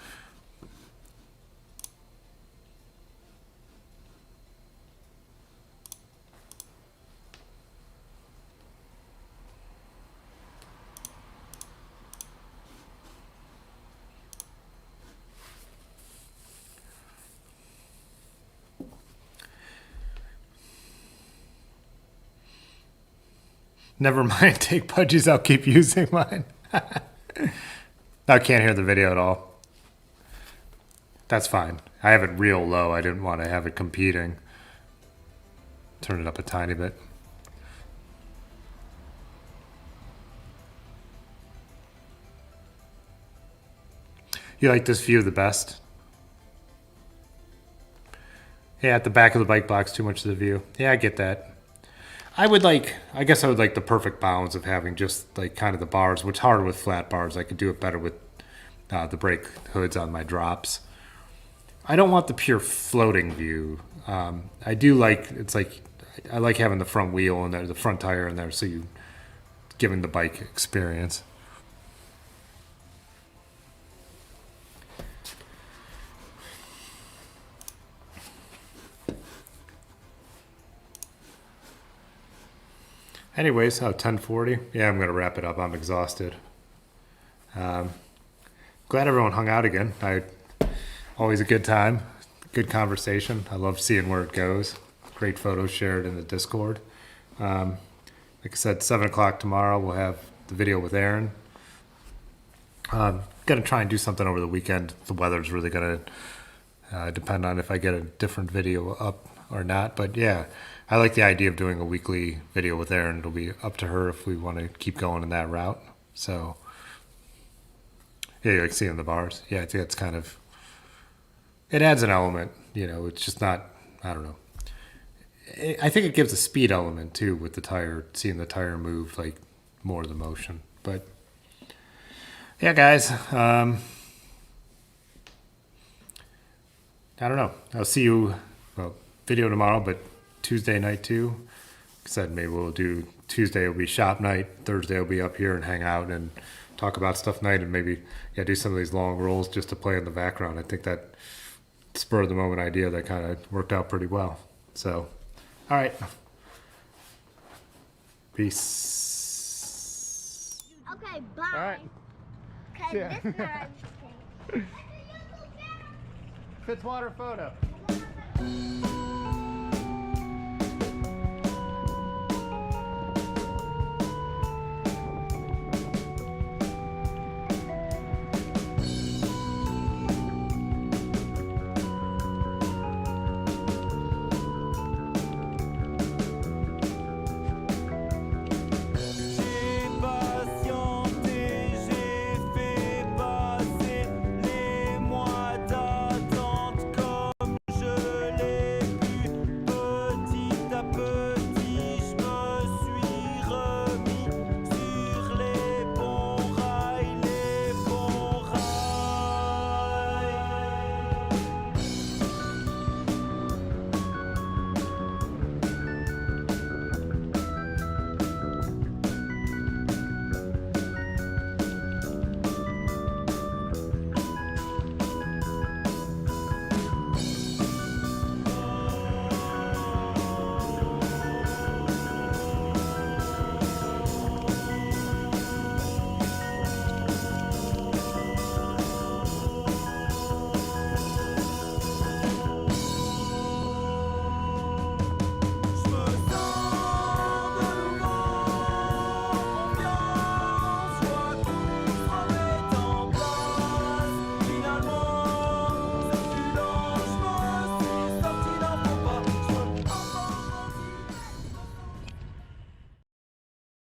Never mind, take pudgies, I'll keep using mine. I can't hear the video at all. That's fine. I have it real low. I didn't want to have it competing. Turn it up a tiny bit. You like this view the best? Yeah, at the back of the bike blocks too much of the view. Yeah, I get that. I guess I would like the perfect balance of having just like kind of the bars, which harder with flat bars. I could do it better with the brake hoods on my drops. I don't want the pure floating view. I do like, I like having the front wheel in there, the front tire in there, so you giving the bike experience. Anyways, 10:40. Yeah, I'm going to wrap it up. I'm exhausted. Glad everyone hung out again. Always a good time, good conversation. I love seeing where it goes. Great photos shared in the Discord. Like I said, 7 o'clock tomorrow, we'll have the video with Aaron. Going to try and do something over the weekend. The weather's really going to depend on if I get a different video up or not. But yeah, I like the idea of doing a weekly video with Erin. It'll be up to her if we want to keep going in that route. So, yeah, you like seeing the bars. Yeah, I think it's kind of, it adds an element, it's just not, I don't know. I think it gives a speed element too with the tire, seeing the tire move, like more of the motion. But yeah, guys, I don't know. I'll see you, video tomorrow, but Tuesday night too. Like I said, maybe we'll do Tuesday will be shop night. Thursday will be up here and hang out and talk about stuff night, and maybe do some of these long rolls just to play in the background. I think that spur of the moment idea that kind of worked out pretty well. So, all right. Peace. Okay, bye. All right. Okay, Yeah. this is not Fitzwater photo.